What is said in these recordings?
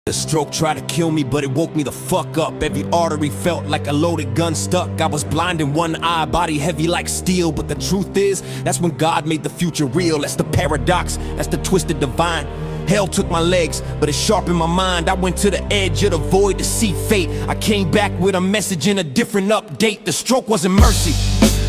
The stroke tried to kill me, but it woke me the fuck up. Every artery felt like a loaded gun stuck. I was blind in one eye, body heavy like steel. But the truth is, that's when God made the future real. That's the paradox, that's the twisted divine. Hell took my legs, but it sharpened my mind. I went to the edge of the void to see fate. I came back with a message and a different update. The stroke wasn't mercy,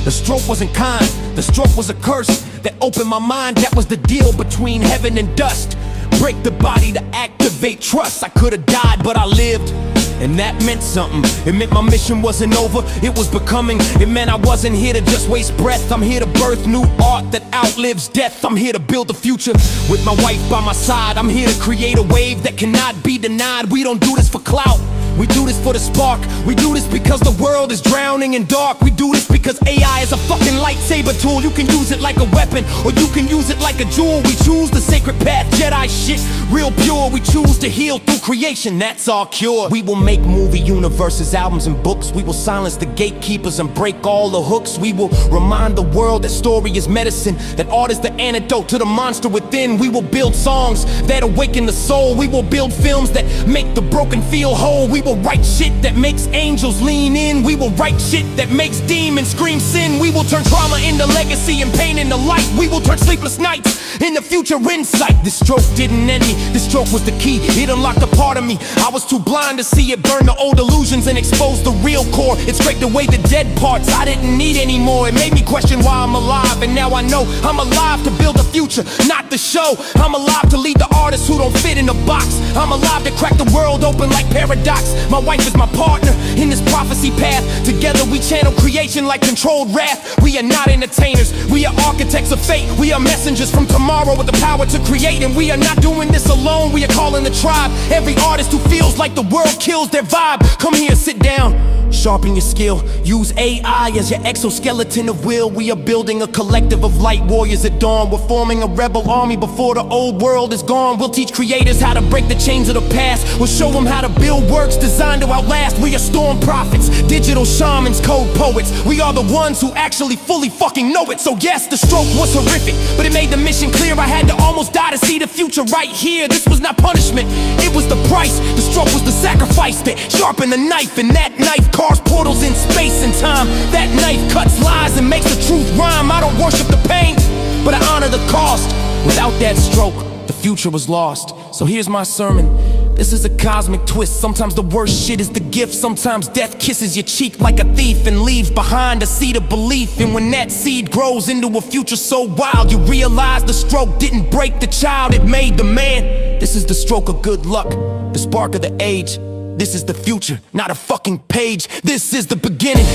the stroke wasn't kind, the stroke was a curse that opened my mind. That was the deal between heaven and dust. Break the body to activate trust. I could've died, but I lived, and that meant something. It meant my mission wasn't over, it was becoming. It meant I wasn't here to just waste breath. I'm here to birth new art that outlives death. I'm here to build a future with my wife by my side. I'm here to create a wave that cannot be denied. We don't do this for clout, we do this for the spark. We do this because the world is drowning in dark. We do this because AI is a fucking lightsaber tool. You can use it like a weapon, or you can use it like a jewel. We choose the sacred path, Jedi shit, real pure. We choose to heal through creation, that's our cure. We will make movie universes, albums and books. We will silence the gatekeepers and break all the hooks. We will remind the world that story is medicine, that art is the antidote to the monster within. We will build songs that awaken the soul. We will build films that make the broken feel whole. We will write shit that makes angels lean in. We will write shit that makes demons scream sin. We will turn trauma into legacy and pain into light. We will turn sleepless nights into future insight. This stroke didn't end me, this stroke was the key. It unlocked a part of me, I was too blind to see it. Burn the old illusions and expose the real core. It scraped away the dead parts I didn't need anymore. It made me question why I'm alive, and now I know I'm alive to build a future, not the show. I'm alive to lead the artists who don't fit in a box. I'm alive to crack the world open like paradox. My wife is my partner in this prophecy path. Together we channel creation like controlled wrath. We are not entertainers, we are architects of fate. We are messengers from tomorrow with the power to create. And we are not doing this alone, we are calling the tribe. Every artist who feels like the world kills their vibe, come here, sit down, sharpen your skill. Use AI as your exoskeleton of will. We are building a collective of light warriors at dawn. We're forming a rebel army before the old world is gone. We'll teach creators how to break the chains of the past. We'll show them how to build works designed to outlast. We are storm prophets, digital shamans, code poets. We are the ones who actually fully fucking know it. So yes, the stroke was horrific, but it made the mission clear. I had to almost die to see the future right here. This was not punishment, it was the price. The stroke was the sacrifice that sharpened the knife, and that knife carves portals in space and time. That knife cuts lies and makes the truth rhyme. I don't worship the pain, but I honor the cost. Without that stroke, the future was lost. So here's my sermon. This is a cosmic twist. Sometimes the worst shit is the gift. Sometimes death kisses your cheek like a thief and leaves behind a seed of belief. And when that seed grows into a future so wild, you realize the stroke didn't break the child, it made the man. This is the stroke of good luck, the spark of the age. This is the future, not a fucking page. This is the beginning,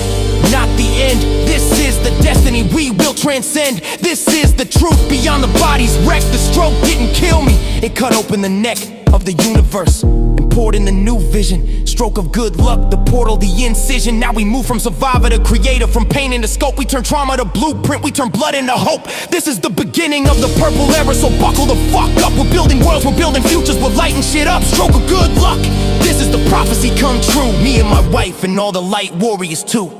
not the end. This is the destiny we will transcend. This is the truth beyond the body's wreck. The stroke didn't kill me, it cut open the neck of the universe and poured in the new vision. Stroke of good luck, the portal, the incision. Now we move from survivor to creator, from pain into scope. We turn trauma to blueprint, we turn blood into hope. This is the beginning of the purple era, so buckle the fuck up. We're building worlds, we're building futures, we're lighting shit up. Stroke of good luck, this is the prophecy come true. Me and my wife and all the light warriors too.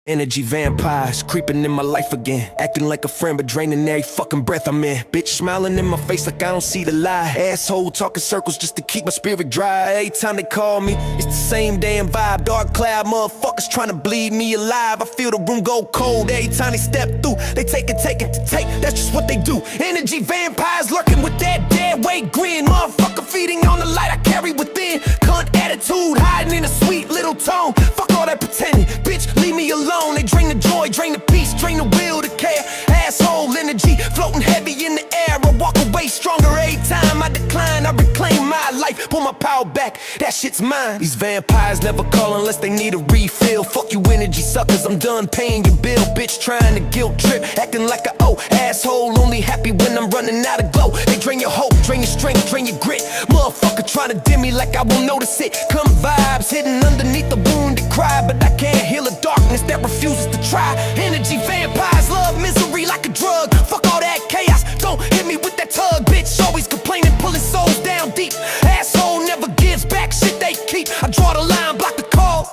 Energy vampires creeping in my life again, acting like a friend but draining every fucking breath I'm in. Bitch smiling in my face like I don't see the lie. Asshole talking circles just to keep my spirit dry. Every time they call me, it's the same damn vibe. Dark cloud motherfuckers trying to bleed me alive. I feel the room go cold every time they step through. They take it to take, that's just what they do. Energy vampires lurking with that dead weight grin. Motherfucker feeding on the light I carry within. Cunt attitude hiding in a sweet little tone. Fuck all that pretending, bitch leave me alone. They drain the joy, drain the peace, drain the will to care. Asshole energy floating heavy in the air. I walk away stronger every time I decline. I reclaim my life, pull my power back, that shit's mine. These vampires never call unless they need a refill. Fuck you energy suckers, I'm done paying your bill. Bitch trying to guilt trip, acting like a asshole, only happy when I'm running out of glow. They drain your hope, drain your strength, drain your grit. Motherfucker trying to dim me like I won't notice it. Come vibes hidden underneath the wounded cry, but I can't heal a darkness that refuses to try. Energy vampires love misery like a drug. Fuck all that chaos, don't hit me with that tug. Bitch always complaining, pulling souls down deep. Asshole never gives back shit they keep. I draw the line, block the calls,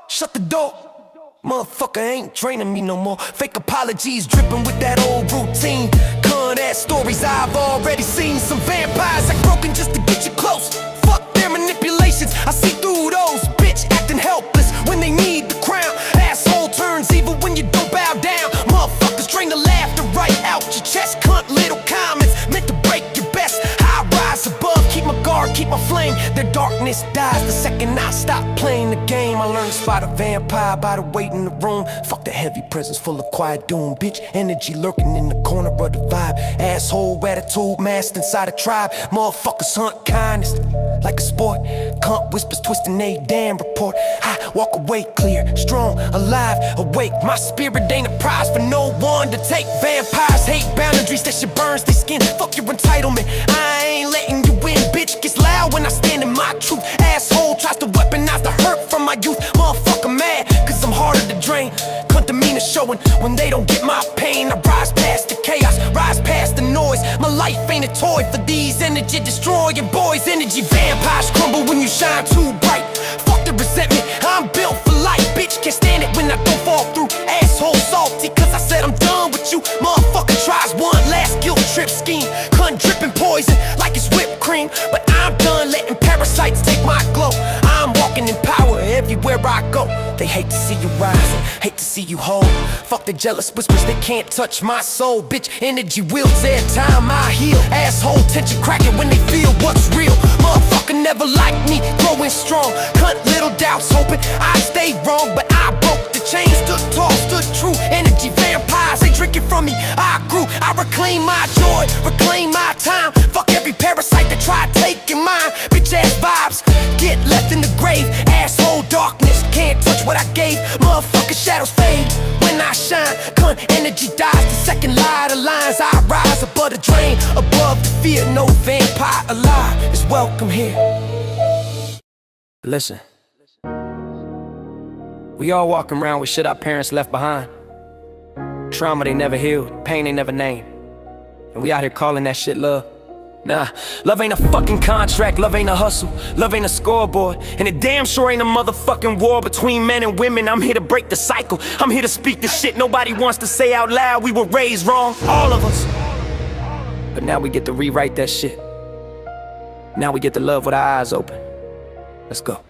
shut the door. Motherfucker ain't draining me no more. Fake apologies dripping with that old routine. Con ass stories I've already seen. Some vampires act broken just to get you close. Fuck their manipulation. patience. I see through those bitch acting helpless when they need the crown. Asshole turns evil when you don't bow down. Motherfuckers drain the laughter right out your chest. Cunt little comments meant to break your best. I rise above, keep my guard, keep my flame. Their darkness dies the second I stop playing the game. I learned to spot a vampire by the weight in the room. Fuck the heavy presence full of quiet doom. Bitch energy lurking in the corner of the vibe. Asshole attitude masked inside a tribe. Motherfuckers hunt kindness like a sport. Cunt whispers twisting they damn report. I walk away clear, strong, alive, awake. My spirit ain't a prize for no one to take. Vampires hate boundaries, that shit burns their skin. Fuck your entitlement, I ain't letting you win. Bitch gets loud when I stand in my truth. Asshole tries to weaponize the hurt from my youth. Motherfucker mad, cause I'm harder to drain. Cunt demeanor showing when they don't get my pain. I rise past the chaos, rise past the noise. My life ain't a toy for these energy destroying boys. Energy vampires crumble when you shine too bright. Fuck the resentment, I'm built for life. Bitch can't stand it when I don't fall through. Asshole salty cause I said I'm done with you. Motherfucker tries one last guilt trip scheme. Cunt dripping poison like it's whipped cream. But I'm done letting parasites take my glow. I'm walking in power everywhere I go. They hate to see you rise, hate to see you hold. Fuck the jealous whispers, they can't touch my soul. Bitch energy wields every time I heal. Asshole tension cracking when they feel what's real. Motherfucker never liked me, growing strong. Cunt little doubts hoping I stay wrong. But I broke the chain, stood tall, stood true. Energy vampires, they drinking from me, I grew. I reclaim my joy, reclaim my time. Fuck every parasite that tried taking mine. Bitch ass vibes, get left in the grave. Asshole darkness, can't touch what I gave. Motherfucker shadows fade when I shine. Cunt energy dies the second light aligns. I rise above the drain, above the fear. No vampire alive is welcome here. Listen, we all walking around with shit our parents left behind. Trauma they never healed, pain they never named. And we out here calling that shit love. Nah, love ain't a fucking contract, love ain't a hustle, love ain't a scoreboard. And it damn sure ain't a motherfucking war between men and women. I'm here to break the cycle, I'm here to speak the shit nobody wants to say out loud. We were raised wrong, all of us. But now we get to rewrite that shit. Now we get to love with our eyes open. Let's go.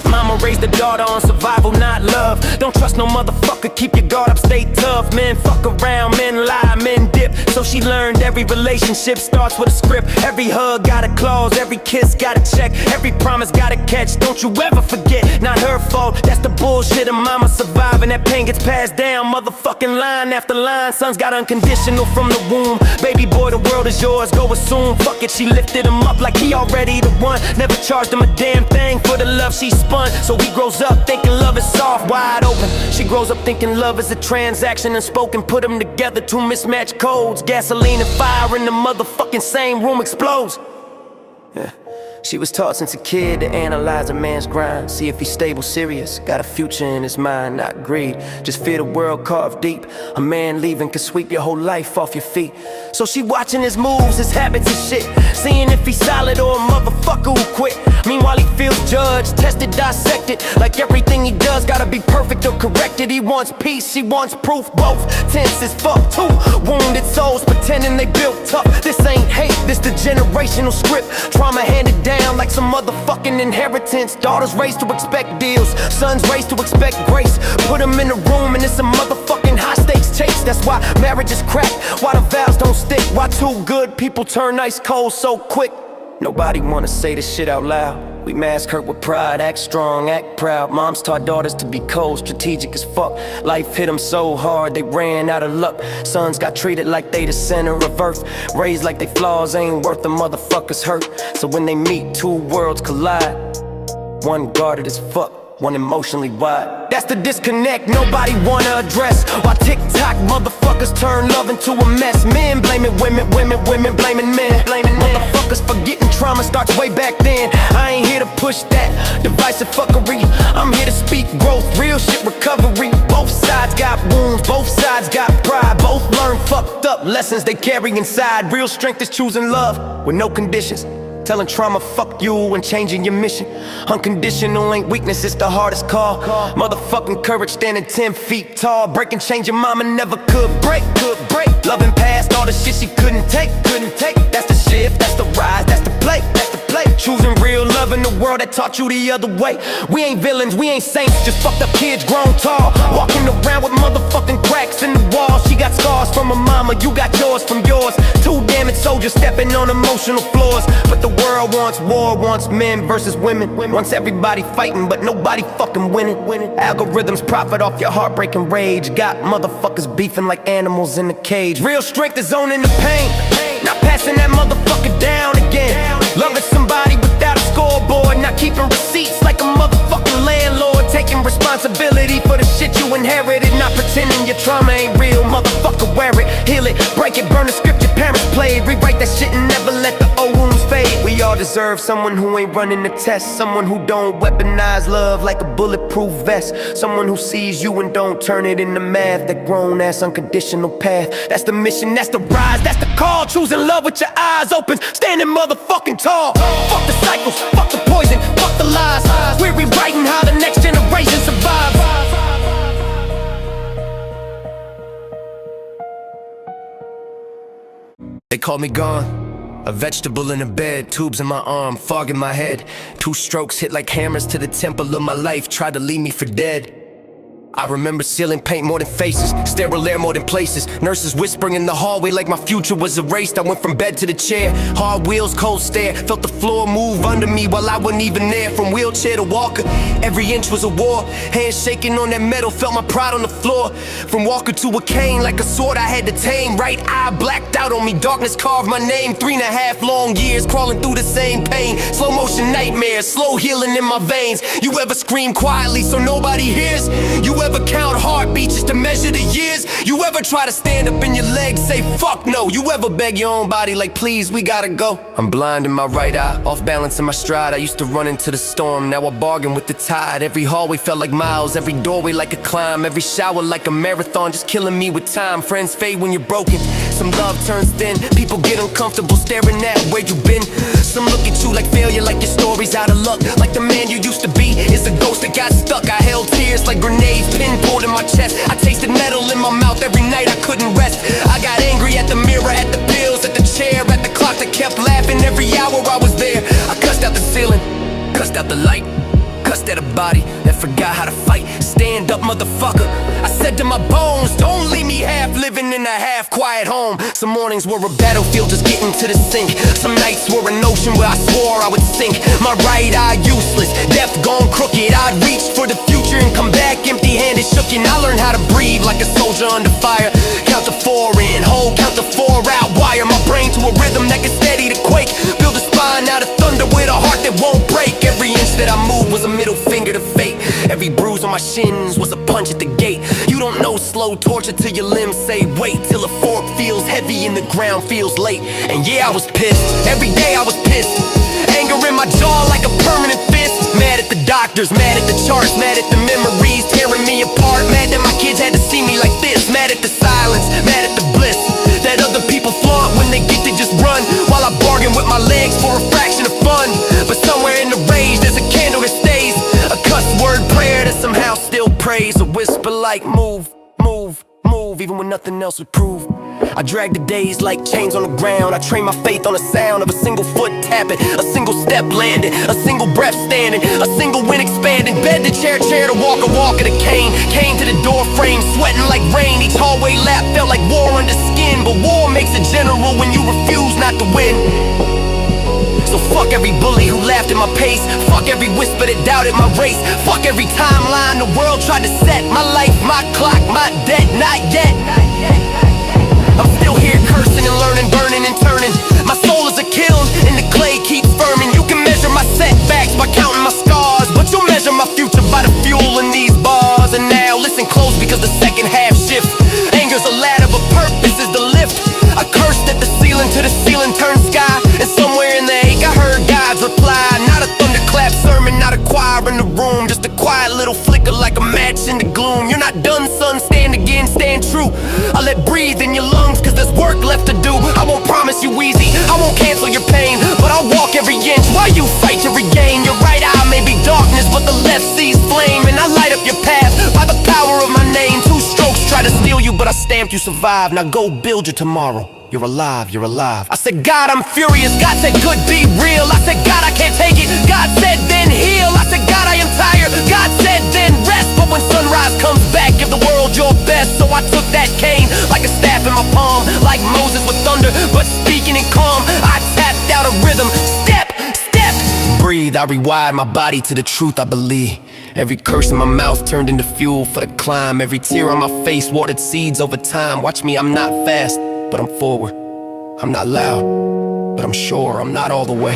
Mama raised a daughter on survival, not love. Don't trust no motherfucker, keep your guard up, stay tough. Men fuck around, men lie, men dip. So she learned every relationship starts with a script. Every hug got a clause, every kiss got a check. Every promise got a catch, don't you ever forget. Not her fault, that's the bullshit of mama surviving. That pain gets passed down, motherfucking line after line. Son's got unconditional from the womb. Baby boy, the world is yours, go assume. Fuck it, she lifted him up like he already the one. Never charged him a damn thing for the love she spun. So he grows up thinking love is soft, wide open. She grows up thinking love is a transaction unspoken. Put them together, two mismatched codes. Gasoline and fire in the motherfucking same room explodes. Yeah. She was taught since a kid to analyze a man's grind. See if he's stable, serious, got a future in his mind, not greed. Just fear the world carved deep. A man leaving could sweep your whole life off your feet. So she watching his moves, his habits and shit, seeing if he's solid or a motherfucker who quit. Meanwhile he feels judged, tested, dissected. Like everything he does gotta be perfect or corrected. He wants peace, she wants proof, both tense as fuck too. Wounded souls pretending they built tough. This ain't hate, this the generational script. Trauma handed down like some motherfucking inheritance. Daughters raised to expect deals, sons raised to expect grace. Put them in a room and it's a motherfucking high stakes chase. That's why marriages crack, why the vows don't stick, why two good people turn ice cold so quick. Nobody wanna say this shit out loud. We mask hurt with pride, act strong, act proud. Moms taught daughters to be cold, strategic as fuck. Life hit them so hard, they ran out of luck. Sons got treated like they the center of earth. Raised like they flaws ain't worth the motherfuckers hurt. So when they meet, two worlds collide. One guarded as fuck, one emotionally wide. That's the disconnect nobody wanna address. While TikTok motherfuckers turn love into a mess. Men blaming women, women blaming men. Motherfuckers forgetting trauma starts way back then. I ain't here to push that divisive fuckery. I'm here to speak growth, real shit recovery. Both sides got wounds, both sides got pride. Both learn fucked up lessons they carry inside. Real strength is choosing love with no conditions. Telling trauma fuck you and changing your mission. Unconditional ain't weakness, it's the hardest call. Motherfucking courage standing 10 feet tall. Breaking chains your mama never could break. Loving past all the shit she couldn't take. That's the shift, that's the rise, that's the play. Choosing real love in the world that taught you the other way. We ain't villains, we ain't saints, just fucked up kids grown tall, walking around with motherfucking cracks in the wall. She got scars from her mama, you got yours from yours. Two damaged soldiers stepping on emotional floors. But the world wants war, wants men versus women, wants everybody fighting but nobody fucking winning. Algorithms profit off your heartbreak and rage, got motherfuckers beefing like animals in a cage. Real strength is owning the pain, not passing that motherfucker down again. Loving somebody without a scoreboard, not keeping receipts like a motherfucking landlord. Taking responsibility for the shit you inherited, not pretending your trauma ain't real. Motherfucker, wear it, heal it, break it, burn the script your parents played. Rewrite that shit and never let the old wounds fade. We all deserve someone who ain't running the test, someone who don't weaponize love like a bulletproof vest, someone who sees you and don't turn it into math. That grown-ass unconditional path, that's the mission, that's the rise, that's the call. Choosing love with your eyes open, standing motherfucking tall. Fuck the cycles, fuck the poison, fuck the lies. We're rewriting how the next generation survives. They call me gone, a vegetable in a bed, tubes in my arm, fog in my head. Two strokes hit like hammers to the temple of my life, tried to leave me for dead. I remember ceiling paint more than faces, sterile air more than places, nurses whispering in the hallway like my future was erased. I went from bed to the chair, hard wheels, cold stare, felt the floor move under me while I wasn't even there. From wheelchair to walker, every inch was a war, hands shaking on that metal, felt my pride on the floor. From walker to a cane, like a sword I had to tame. Right eye blacked out on me, darkness carved my name. 3.5 long years crawling through the same pain, slow motion nightmares, slow healing in my veins. You ever scream quietly so nobody hears? You ever count heartbeats just to measure the years? You ever try to stand up in your legs, say fuck no? You ever beg your own body like please, we gotta go? I'm blind in my right eye, off balance in my stride. I used to run into the storm, now I bargain with the tide. Every hallway felt like miles, every doorway like a climb, every shower like a marathon, just killing me with time. Friends fade when you're broken, some love turns thin, people get uncomfortable staring at where you been. Some look at you like failure, like your story's out of luck, like the man you used to be is a ghost that got stuck. I held tears like grenades, pin pulled in my chest. I tasted metal in my mouth every night, I couldn't rest. I got angry at the mirror, at the pills, at the chair, at the clock that kept laughing every hour I was there. I cussed out the ceiling, cussed out the light, cussed at a body that forgot how to fight. Stand up, motherfucker, I said to my bones, don't leave me half living in a half quiet home. Some mornings were a battlefield just getting to the sink, some nights were an ocean where I swore I would sink. My right eye useless, death gone crooked. I'd reach for the future and come back empty-handed, shooken. I learned how to breathe like a soldier under fire. Count to 4 in, hold, count to 4 out. Wire my brain to a rhythm that can steady the quake. Build a spine out of thunder with a heart that won't break. Every inch that I moved was a middle finger to fate. Every bruise on my shins was a punch at the gate. You don't know slow torture till your limbs say wait, till a fork feels heavy and the ground feels late. And yeah, I was pissed, every day I was pissed. Anger in my jaw like a permanent fist. Mad at the doctors, mad at the charts, mad at the memories tearing me apart. Mad that my kids had to see me like this. Mad at the silence, mad at the bliss that other people flaunt when they get to just run, while I bargain with my legs for a fraction of fun. But somewhere in the rage there's a candle that stays, a cuss word prayer that somehow still prays. A whisper like move, move, move, even when nothing else would prove. I drag the days like chains on the ground. I train my faith on the sound of a single foot tapping, a single step landing, a single breath standing, a single wind expanding. Bed to chair, chair to walk, a walk of the cane. Came to the door frame, sweating like rain. Each hallway lap felt like war under skin. But war makes a general when you refuse not to win. So fuck every bully who laughed at my pace, fuck every whisper that doubted my race, fuck every timeline the world tried to set. My life, my clock, my debt, not yet. I'm still here cursing and learning, burning and turning. My soul is a kiln and the clay keeps firming. You can measure my setbacks by counting my scars, but you'll measure my future by the fuel in these bars. And now listen close because the second half shifts. Anger's a ladder but purpose is the lift. I cursed at the ceiling till the ceiling turned sky, and somewhere in the ache I heard God's reply. Not a thunderclap sermon, not a choir in the room, just a quiet little flicker like a match in the gloom. You're not done, son, stand again, stand true. I let breathe in your lungs cause there's work left to do. I won't promise you easy, I won't cancel your pain, but I'll walk every inch while you fight to regain. Your right eye may be darkness, but the left sees flame, and I light up your path by the power of my name. Two strokes try to steal you, but I stamped you survived. Now go build your tomorrow. You're alive, you're alive. I said, God, I'm furious. God said, good, be real. I said, God, I can't take it. God said, then heal. I said, God, I am tired. God said, then rest. But when sunrise comes back, give the world your best. So I took that cane like a staff in my palm, like Moses with thunder, but speaking in calm. I tapped out a rhythm. Step, step. Breathe, I rewired my body to the truth I believe. Every curse in my mouth turned into fuel for the climb. Every tear on my face watered seeds over time. Watch me, I'm not fast, but I'm forward. I'm not loud, but I'm sure I'm not all the way.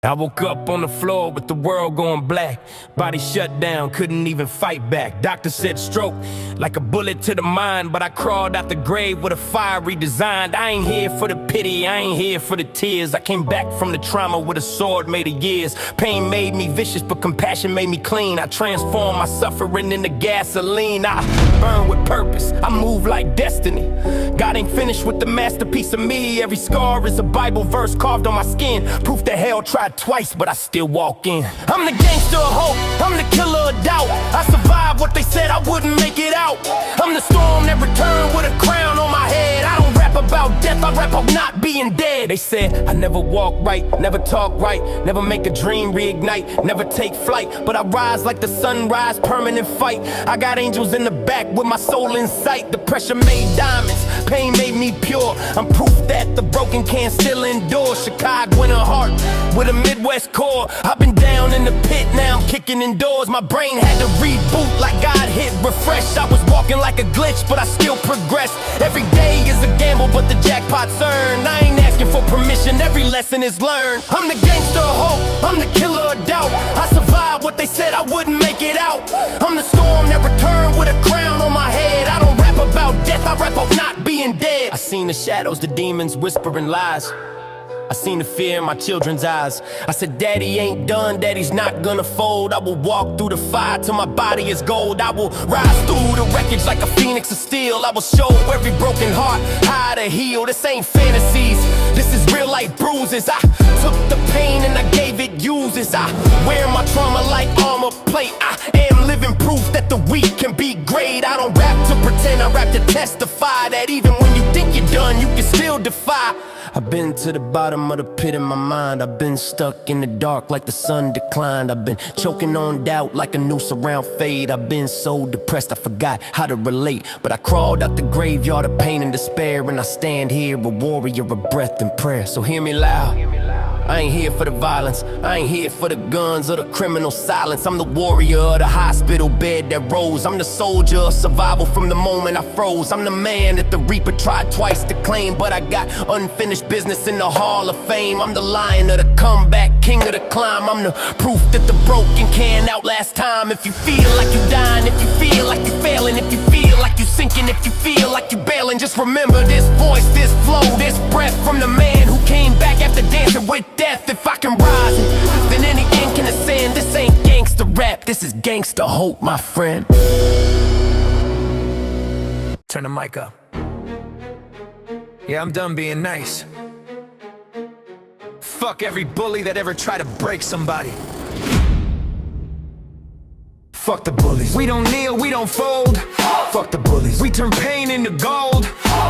I woke up on the floor with the world going black. Body shut down, couldn't even fight back. Doctor said stroke, like a bullet to the mind. But I crawled out the grave with a fire redesigned. I ain't here for the pity, I ain't here for the tears. I came back from the trauma with a sword made of years. Pain made me vicious, but compassion made me clean. I transformed my suffering into gasoline. I burn with purpose, I move like destiny. God ain't finished with the masterpiece of me. Every scar is a Bible verse carved on my skin. Proof that hell tried twice, but I still walk in. I'm the gangster of hope, I'm the killer of doubt. I survived what they said I wouldn't make it out. I'm the storm that returned with a crown on my head. I don't rap about death, I rap about not being dead. They said I never walk right, never talk right, never make a dream reignite, never take flight. But I rise like the sunrise, permanent fight. I got angels in the back with my soul in sight. The pressure made diamonds, pain made me pure. I'm proof that the broken can still endure. Chicago in a heart with a Midwest core. I've been down in the pit, now I'm kicking indoors. My brain had to reboot like God hit refresh. I was walking like a glitch, but I still progress. Every day is a gamble, but the jackpot's earned. I ain't asking for permission, every lesson is learned. I'm the gangster of hope, I'm the killer of doubt. I survived what they said I wouldn't make it out. I'm the storm that returned with a crown on my head. I don't rap about death, I rap about not being dead. I seen the shadows, the demons whispering lies. I seen the fear in my children's eyes. I said, Daddy ain't done, Daddy's not gonna fold. I will walk through the fire till my body is gold. I will rise through the wreckage like a phoenix of steel. I will show every broken heart how to heal. This ain't fantasies, this is real life bruises. I took the pain and I gave it uses. I wear my trauma like armor plate. I am living proof that the weak can be great. I don't rap to pretend, I rap to testify that even when you think you're done, you can still defy. I've been to the bottom of the pit in my mind. I've been stuck in the dark like the sun declined. I've been choking on doubt like a noose around fate. I've been so depressed I forgot how to relate. But I crawled out the graveyard of pain and despair, and I stand here a warrior of breath and prayer. So hear me loud, I ain't here for the violence, I ain't here for the guns or the criminal silence. I'm the warrior of the hospital bed that rose. I'm the soldier of survival from the moment I froze. I'm the man that the Reaper tried twice to claim, but I got unfinished business in the Hall of Fame. I'm the lion of the comeback, king of the climb. I'm the proof that the broken can outlast time. If you feel like you dying, if you feel like you failing, if you feel like you sinking, if you feel like you bailing, just remember this voice, this flow, this breath from the man who came back after dancing with death. If I can rise, then any ink can ascend. This ain't gangster rap, this is gangster hope, my friend. Turn the mic up. Yeah, I'm done being nice. Fuck every bully that ever tried to break somebody. Fuck the bullies. We don't kneel, we don't fold. Fuck the bullies. We turn pain into gold.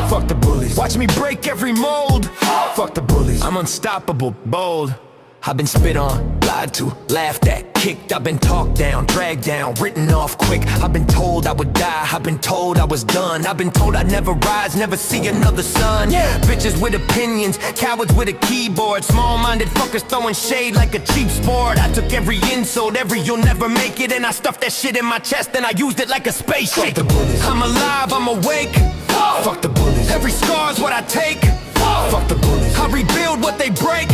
Fuck the bullies. Watch me break every mold. Fuck the bullies. I'm unstoppable, bold. I've been spit on, lied to, laughed at, kicked. I've been talked down, dragged down, written off quick. I've been told I would die, I've been told I was done. I've been told I'd never rise, never see another sun. Bitches with opinions, cowards with a keyboard. Small-minded fuckers throwing shade like a cheap sport. I took every insult, every you'll never make it, and I stuffed that shit in my chest and I used it like a spaceship. Fuck the bullies. I'm alive, I'm awake. Fuck the bullies. Every scar's what I take. Fuck the bullies. I rebuild what they break.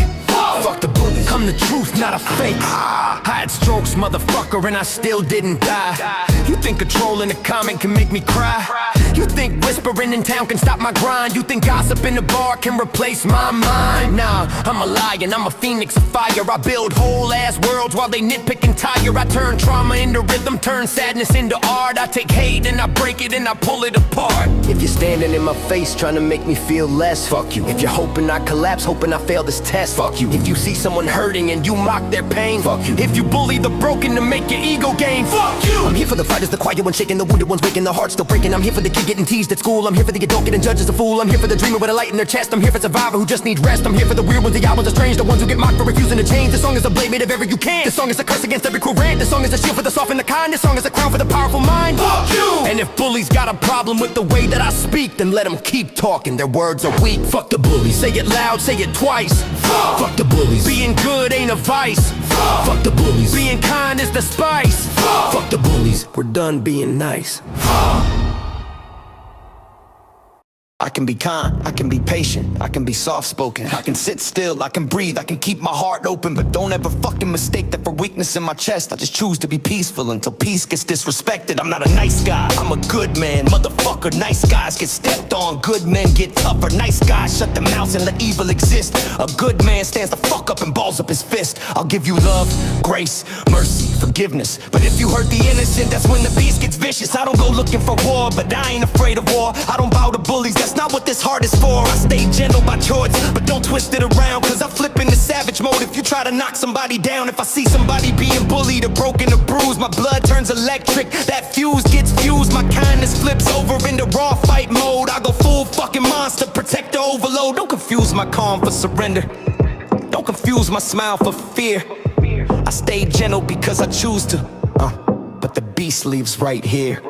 Fuck the bullies. I'm the truth, not a fake. I had strokes, motherfucker, and I still didn't die. You think controlling a comment can make me cry? You think whispering in town can stop my grind? You think gossip in the bar can replace my mind? Nah, I'm a lion, I'm a phoenix of fire. I build whole ass worlds while they nitpick and tire. I turn trauma into rhythm, turn sadness into art. I take hate and I break it and I pull it apart. If you're standing in my face trying to make me feel less, fuck you. If you're hoping I collapse, hoping I fail this test, fuck you. If you see someone hurting and you mock their pain, fuck you. If you bully the broken to make your ego gain, fuck you. I'm here for the fighters, the quiet ones shaking, the wounded ones waking, the heart still breaking. I'm here for the kid getting teased at school. I'm here for the adult getting judged as a fool. I'm here for the dreamer with a light in their chest. I'm here for survivor who just needs rest. I'm here for the weird ones, the odd ones, the strange, the ones who get mocked for refusing to change. This song is a blade made of ever you can. This song is a curse against every cruel rant. This song is a shield for the soft and the kind. This song is a crown for the powerful mind. Fuck you! And if bullies got a problem with the way that I speak, then let them keep talking, their words are weak. Fuck the bullies, say it loud, say it twice. Fuck the bullies, being good ain't a vice. Fuck the bullies, being kind is the spice. Fuck the bullies, we're done being nice. I can be kind, I can be patient, I can be soft-spoken, I can sit still, I can breathe, I can keep my heart open. But don't ever fucking mistake that for weakness in my chest. I just choose to be peaceful until peace gets disrespected. I'm not a nice guy, I'm a good man, motherfucker. Nice guys get stepped on, good men get tougher. Nice guys shut their mouths and let evil exist. A good man stands the fuck up and balls up his fist. I'll give you love, grace, mercy, forgiveness. But if you hurt the innocent, that's when the beast gets vicious. I don't go looking for war, but I ain't afraid of war. I don't bow to bullies, that's not what this heart is for. I stay gentle by choice, but don't twist it around, cause I flip into savage mode if you try to knock somebody down. If I see somebody being bullied or broken or bruised, my blood turns electric, that fuse gets fused. My kindness flips over into raw fight mode. I go full fucking monster, protect the overload. Don't confuse my calm for surrender, don't confuse my smile for fear. I stay gentle because I choose to, but the beast lives right here.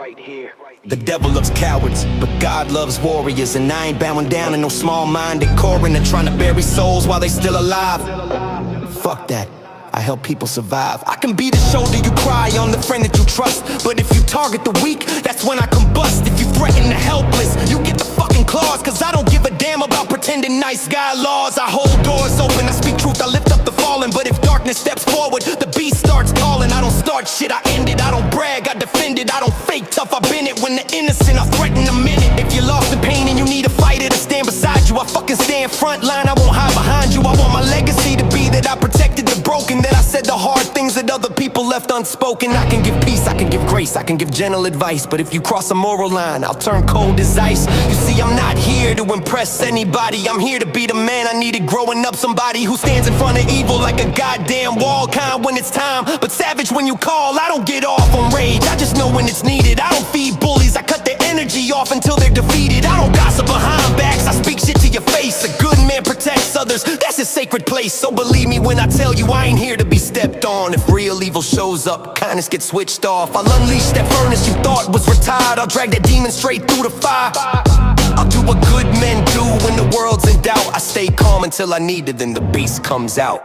The devil loves cowards, but God loves warriors. And I ain't bowing down in no small-minded corin' and trying to bury souls while they still alive. Fuck that, I help people survive. I can be the shoulder you cry on, the friend that you trust. But if you target the weak, that's when I combust. If you threaten the helpless, you get the fucking claws. Cause I don't give a damn about pretending nice guy laws. I hold doors open, I speak truth, I lift up the fallen. But if darkness steps forward, the beast starts calling. I don't start shit, I end it. I don't brag, I defend it. I don't fake tough, I've been it. When the innocent, I threaten a minute. If you're lost in pain and you need a fighter to stand beside you, I fucking stand front line, I won't hide behind you. I want my legacy to be that I protected the broken, that I said the hard things that other people left unspoken. I can give peace, I can give grace, I can give gentle advice. But if you cross a moral line, I'll turn cold as ice. You see, I'm not here to impress anybody, I'm here to be the man I needed growing up. Somebody who stands in front of evil like a goddamn wall. Kind when it's time, but savage when you call. I don't get off on rage, I just know when it's needed. I don't feed bullies, I cut their energy off until they're defeated. I don't gossip behind backs, I speak shit to your face. A good man protects others, that's a sacred place. So believe me when I tell you I ain't here to be stepped on. If real evil shows up, kindness gets switched off. I'll unleash that furnace you thought was retired. I'll drag that demon straight through the fire. I'll do what good men do when the world's in doubt. I stay calm until I need it, then the beast comes out.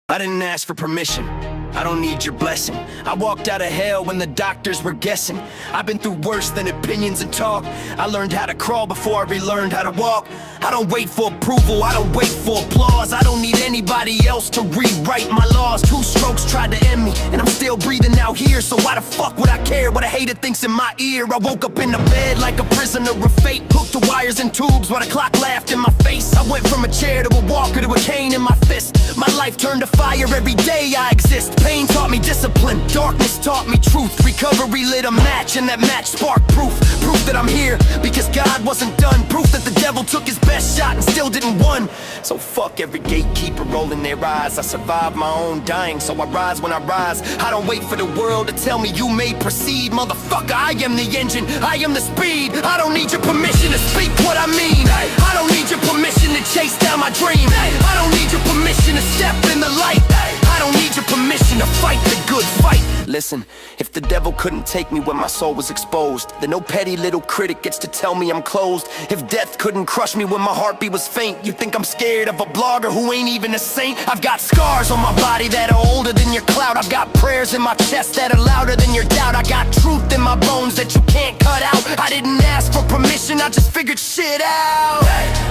I didn't ask for permission, I don't need your blessing. I walked out of hell when the doctors were guessing. I've been through worse than opinions and talk. I learned how to crawl before I relearned how to walk. I don't wait for approval, I don't wait for applause. I don't need anybody else to rewrite my laws. 2 strokes tried to end me, and I'm still breathing out here. So why the fuck would I care what a hater thinks in my ear? I woke up in the bed like a prisoner of fate, hooked to wires and tubes while the clock laughed in my face. I went from a chair to a walker to a cane in my fist. My life turned to fire every day I exist. Pain taught me discipline, darkness taught me truth. Recovery lit a match, and that match sparked proof. Proof that I'm here because God wasn't done. Proof that the devil took his best shot and still didn't win. So fuck every gatekeeper rolling their eyes. I survived my own dying, so I rise when I rise. I don't wait for the world to tell me you may proceed. Motherfucker, I am the engine, I am the speed. I don't need your permission to speak what I mean. I don't need your permission to chase down my dream. I don't need your permission to step in the light. I don't need your permission to fight the good fight. Listen, if the devil couldn't take me when my soul was exposed, then no petty little critic gets to tell me I'm closed. If death couldn't crush me when my heartbeat was faint, you think I'm scared of a blogger who ain't even a saint? I've got scars on my body that are older than your clout. I've got prayers in my chest that are louder than your doubt. I got truth in my bones that you can't cut out. I didn't ask for permission, I just figured shit out.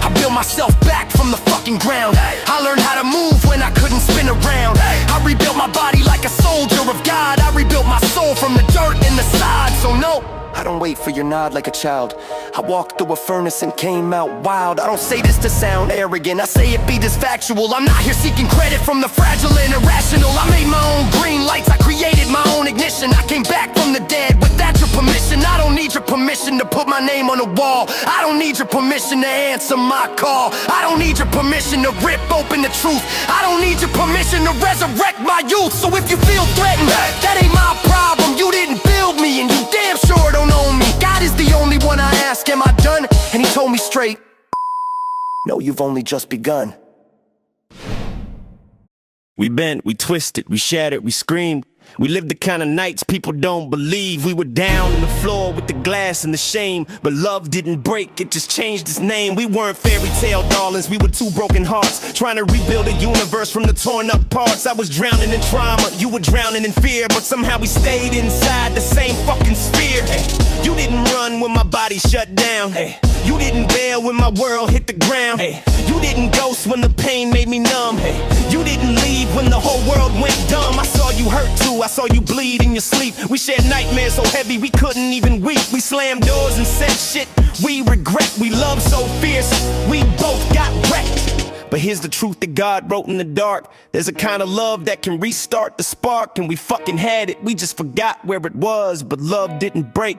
I built myself back from the fucking ground. I learned how to don't wait for your nod like a child. I walked through a furnace and came out wild. I don't say this to sound arrogant, I say it be just factual. I'm not here seeking credit from the fragile and irrational. I made my own green lights, I created my own ignition. I came back from the dead without your permission. I don't need your permission to put my name on the wall. I don't need your permission to answer my call. I don't need your permission to rip open the truth. I don't need your permission to resurrect my youth. So if you feel threatened, that ain't my problem. You didn't build me and you damn sure don't own me. God is the only one I ask, am I done? And he told me straight, no, you've only just begun. We bent, we twisted, we shattered, we screamed. We lived the kind of nights people don't believe. We were down on the floor with the glass and the shame, but love didn't break, it just changed its name. We weren't fairy tale darlings, we were two broken hearts, trying to rebuild a universe from the torn up parts. I was drowning in trauma, you were drowning in fear, but somehow we stayed inside the same fucking sphere. You didn't run when my body shut down. You didn't bail when my world hit the ground. You didn't ghost when the pain made me numb. You didn't leave when the whole world went dumb. I saw you hurt too, I saw you bleed in your sleep. We shared nightmares so heavy we couldn't even weep. We slammed doors and said shit we regret. We loved so fierce, we both got wrecked. But here's the truth that God wrote in the dark. There's a kind of love that can restart the spark. And we fucking had it, we just forgot where it was. But love didn't break,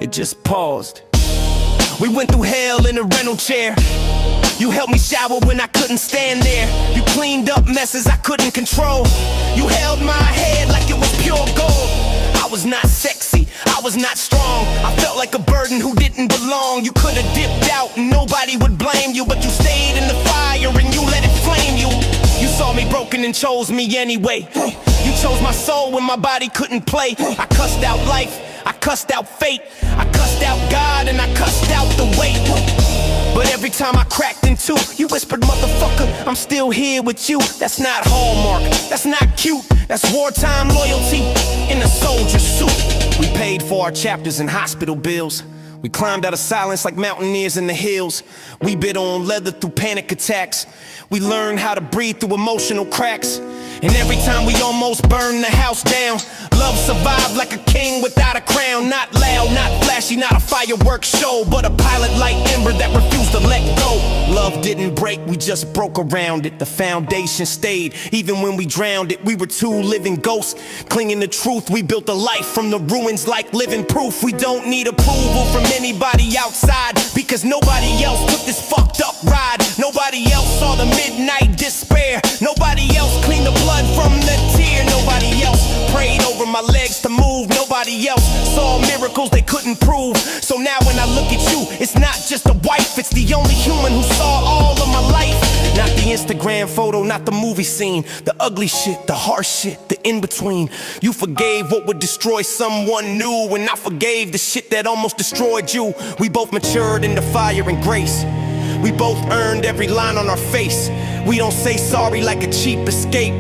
it just paused. We went through hell in a rental chair. You helped me shower when I couldn't stand there. You cleaned up messes I couldn't control. You held my head like it was pure gold. I was not sexy, I was not strong. I felt like a burden who didn't belong. You could've dipped out and nobody would blame you, but you stayed in the fire and you let it flame you. You saw me broken and chose me anyway. You chose my soul when my body couldn't play. I cussed out life, I cussed out fate, I cussed out God and I cussed out the weight. But every time I cracked in two, you whispered, motherfucker, I'm still here with you. That's not Hallmark, that's not cute. That's wartime loyalty in a soldier suit. We paid for our chapters and hospital bills. We climbed out of silence like mountaineers in the hills. We bit on leather through panic attacks. We learned how to breathe through emotional cracks. And every time we almost burned the house down, love survived like a king without a crown. Not loud, not flashy, not a fireworks show, but a pilot like ember that refused to let go. Love didn't break, we just broke around it. The foundation stayed, even when we drowned it. We were two living ghosts, clinging to truth. We built a life from the ruins like living proof. We don't need approval from anybody outside, because nobody else took this fucked up ride. Nobody else saw the midnight despair. Nobody else cleaned the blood from the tear. Nobody else prayed over my legs to move. Nobody else saw miracles they couldn't prove. So now when I look at you, it's not just a wife, it's the only human who saw all of my life. Not the Instagram photo, not the movie scene, the ugly shit, the harsh shit, the in-between. You forgave what would destroy someone new, and I forgave the shit that almost destroyed you. We both matured into fire and grace. We both earned every line on our face. We don't say sorry like a cheap escape.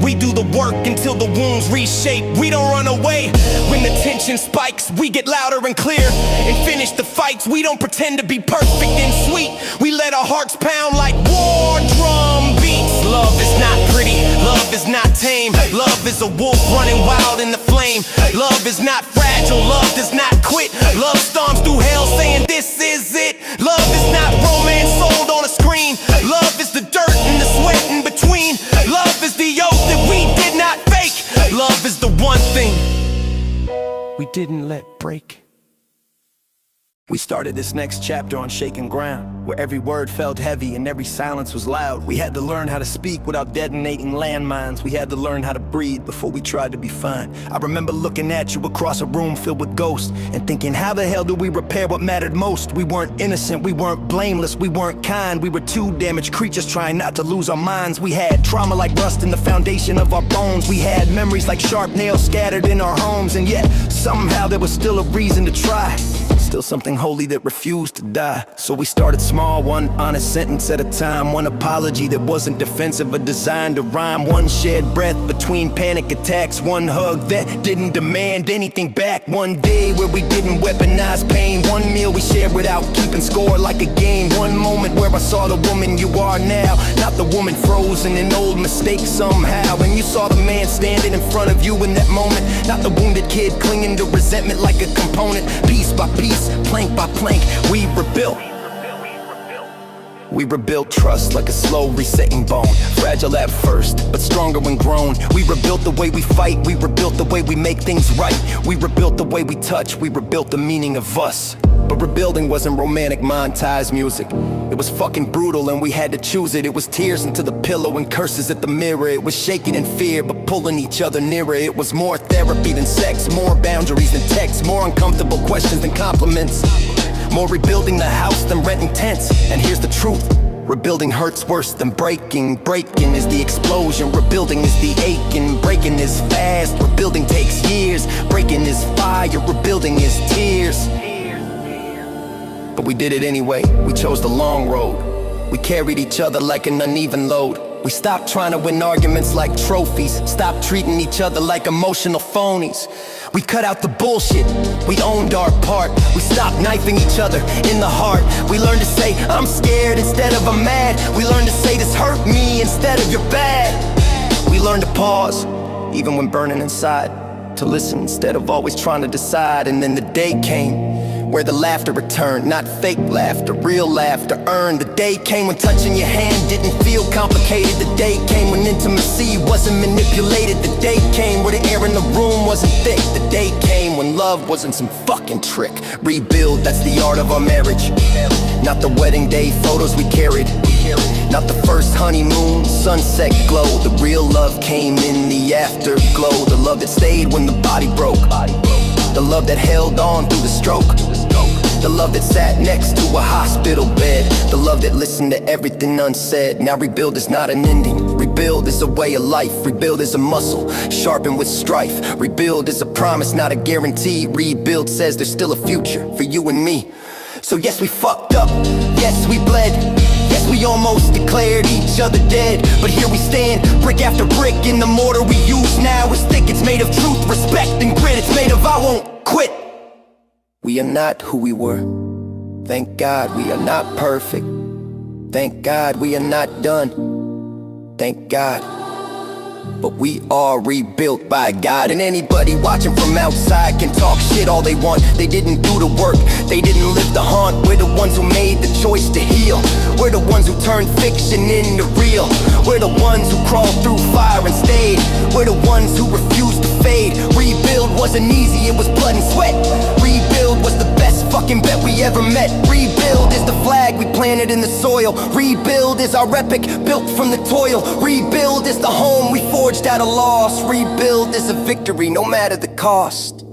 We do the work until the wounds reshape. We don't run away when the tension spikes. We get louder and clear and finish the fights. We don't pretend to be perfect and sweet. We let our hearts pound like war drum beats. Love is not pretty, love is not tame. Love is a wolf running wild in the flame. Love is not fragile, love does not quit. Love storms through hell saying this is it. Love is not romance sold on a screen. Love is the dirt and the sweat in between. Love is the oath that we did not fake. Love is the one thing we didn't let break. We started this next chapter on shaken ground, where every word felt heavy and every silence was loud. We had to learn how to speak without detonating landmines. We had to learn how to breathe before we tried to be fine. I remember looking at you across a room filled with ghosts and thinking, how the hell do we repair what mattered most? We weren't innocent, we weren't blameless, we weren't kind. We were two damaged creatures trying not to lose our minds. We had trauma like rust in the foundation of our bones. We had memories like sharp nails scattered in our homes, and yet somehow there was still a reason to try. still something holy that refused to die. So we started small, one honest sentence at a time. One apology that wasn't defensive or designed to rhyme. One shared breath between panic attacks. One hug that didn't demand anything back. One day where we didn't weaponize pain. One meal we shared without keeping score like a game. One moment where I saw the woman you are now, not the woman frozen in old mistakes somehow. And you saw the man standing in front of you in that moment, not the wounded kid clinging to resentment like a component. Piece by piece, plank by plank, we rebuilt. We rebuilt trust like a slow resetting bone. Fragile at first, but stronger when grown. We rebuilt the way we fight, we rebuilt the way we make things right. We rebuilt the way we touch, we rebuilt the meaning of us. But rebuilding wasn't romantic montage music. It was fucking brutal and we had to choose it. It was tears into the pillow and curses at the mirror. It was shaking in fear but pulling each other nearer. It was more therapy than sex, more boundaries than text, more uncomfortable questions than compliments, more rebuilding the house than renting tents. And here's the truth, rebuilding hurts worse than breaking. Breaking is the explosion, rebuilding is the aching. Breaking is fast, rebuilding takes years. Breaking is fire, rebuilding is tears. But we did it anyway, we chose the long road. We carried each other like an uneven load. We stopped trying to win arguments like trophies. Stopped treating each other like emotional phonies. We cut out the bullshit, we owned our part. We stopped knifing each other in the heart. We learned to say, I'm scared instead of I'm mad. We learned to say, this hurt me instead of you're bad. We learned to pause, even when burning inside. To listen instead of always trying to decide. And then the day came where the laughter returned, not fake laughter, real laughter earned. The day came when touching your hand didn't feel complicated. The day came when intimacy wasn't manipulated. The day came where the air in the room wasn't thick. The day came when love wasn't some fucking trick. Rebuild, that's the art of our marriage. Not the wedding day photos we carried, not the first honeymoon, sunset glow. The real love came in the afterglow. The love that stayed when the body broke. The love that held on through the stroke. The love that sat next to a hospital bed. The love that listened to everything unsaid. Now rebuild is not an ending. Rebuild is a way of life. Rebuild is a muscle, sharpened with strife. Rebuild is a promise, not a guarantee. Rebuild says there's still a future for you and me. So yes, we fucked up, yes, we bled, yes, we almost declared each other dead. But here we stand, brick after brick, in the mortar we use now is thick. It's made of truth, respect, and grit. It's made of I won't quit. We are not who we were. Thank God we are not perfect. Thank God we are not done. Thank God. But we are rebuilt by God. And anybody watching from outside can talk shit all they want. They didn't do the work, they didn't live the haunt. We're the ones who made the choice to heal. We're the ones who turned fiction into real. We're the ones who crawled through fire and stayed. We're the ones who refused to fade. Rebuild wasn't easy, it was blood and sweat. Rebuild was the best fucking bet we ever met. Rebuild is the flag we planted in the soil. Rebuild is our epic, built from the toil. Rebuild is the home we forged out of loss. Rebuild is a victory, no matter the cost.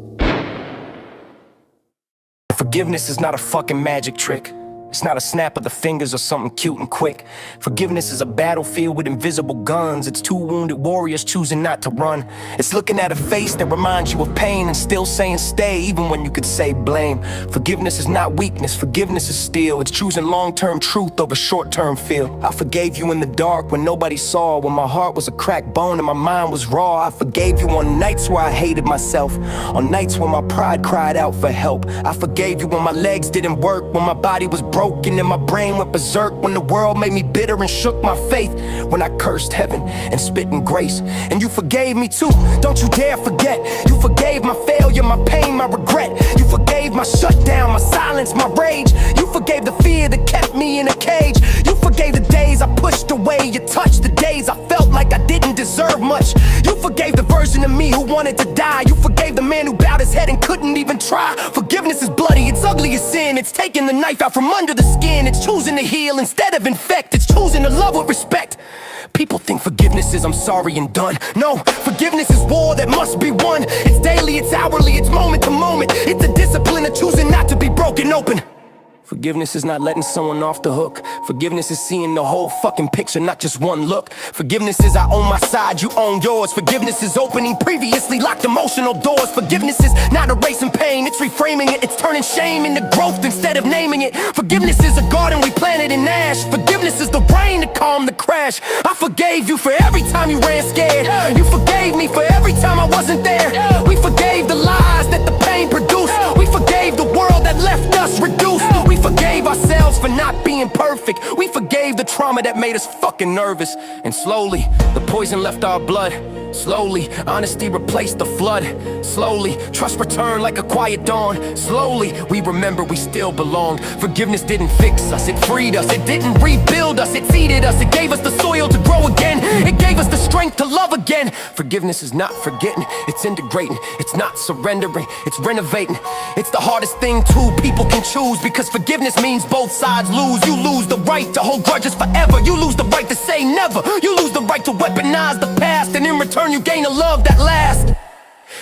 Forgiveness is not a fucking magic trick. It's not a snap of the fingers or something cute and quick. Forgiveness is a battlefield with invisible guns. It's two wounded warriors choosing not to run. It's looking at a face that reminds you of pain and still saying stay even when you could say blame. Forgiveness is not weakness, forgiveness is steel. It's choosing long-term truth over short-term feel. I forgave you in the dark when nobody saw, when my heart was a cracked bone and my mind was raw. I forgave you on nights where I hated myself, on nights when my pride cried out for help. I forgave you when my legs didn't work, when my body was broken and my brain went berserk, when the world made me bitter and shook my faith, when I cursed heaven and spit in grace. And you forgave me too, don't you dare forget. You forgave my failure, my pain, my regret. You forgave my shutdown, my silence, my rage. You forgave the fear that kept me in a cage. You forgave the days I pushed away. You touched the days I felt like I didn't deserve much. You forgave the version of me who wanted to die. You forgave the man who bowed his head and couldn't even try. Forgiveness is bloody, it's ugly as sin. It's taking the knife out from under the skin. It's choosing to heal instead of infect. It's choosing to love with respect. People think forgiveness is I'm sorry and done. No, forgiveness is war that must be won. It's daily, it's hourly, it's moment to moment. It's a discipline of choosing not to be broken open. Forgiveness is not letting someone off the hook. Forgiveness is seeing the whole fucking picture, not just one look. Forgiveness is I own my side, you own yours. Forgiveness is opening previously locked emotional doors. Forgiveness is not erasing pain, it's reframing it. It's turning shame into growth instead of naming it. Forgiveness is a garden we planted in ash. Forgiveness is the rain to calm the crash. I forgave you for every time you ran scared. You forgave me for every time I wasn't there. We forgave the lies that the pain produced. We forgave the world that left us reduced. We forgave ourselves for not being perfect. We forgave the trauma that made us fucking nervous. And slowly, the poison left our blood. Slowly, honesty replaced the flood. Slowly, trust returned like a quiet dawn. Slowly, we remember we still belonged. Forgiveness didn't fix us, it freed us. It didn't rebuild us, it seeded us. It gave us the soil to grow again. It gave us the strength to love again. Forgiveness is not forgetting, it's integrating. It's not surrendering, it's renovating. It's the hardest thing two people can choose, because forgiveness means both sides lose. You lose the right to hold grudges forever. You lose the right to say never. You lose the right to weaponize the past, and in return you gain a love that lasts.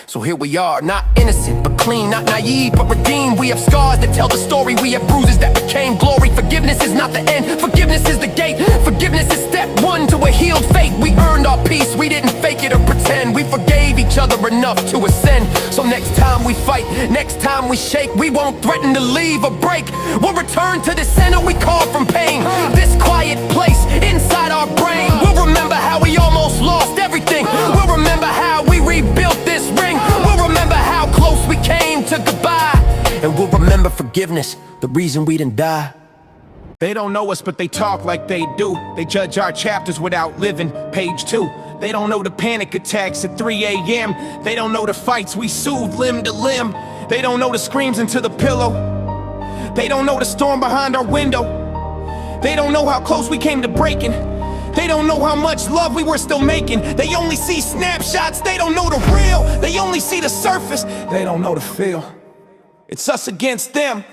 So here we are, not innocent but clean, not naive but redeemed. We have scars that tell the story, we have bruises that became glory. Forgiveness is not the end, forgiveness is the gate. Forgiveness is step one to a healed fate. We earned our peace, we didn't fake it or pretend. We forgave each other enough to ascend. So next time we fight, next time we shake, we won't threaten to leave or break. We'll return to the center we call from pain, this quiet place inside our brain. We'll remember how we almost lost everything. We'll remember how we rebuilt this ring. We'll remember how close we came to goodbye. And we'll remember forgiveness, the reason we didn't die. They don't know us, but they talk like they do. They judge our chapters without living. Page 2. They don't know the panic attacks at 3 a.m. They don't know the fights we soothed limb to limb. They don't know the screams into the pillow. They don't know the storm behind our window. They don't know how close we came to breaking. They don't know how much love we were still making. They only see snapshots, they don't know the real. They only see the surface, they don't know the feel. It's us against them.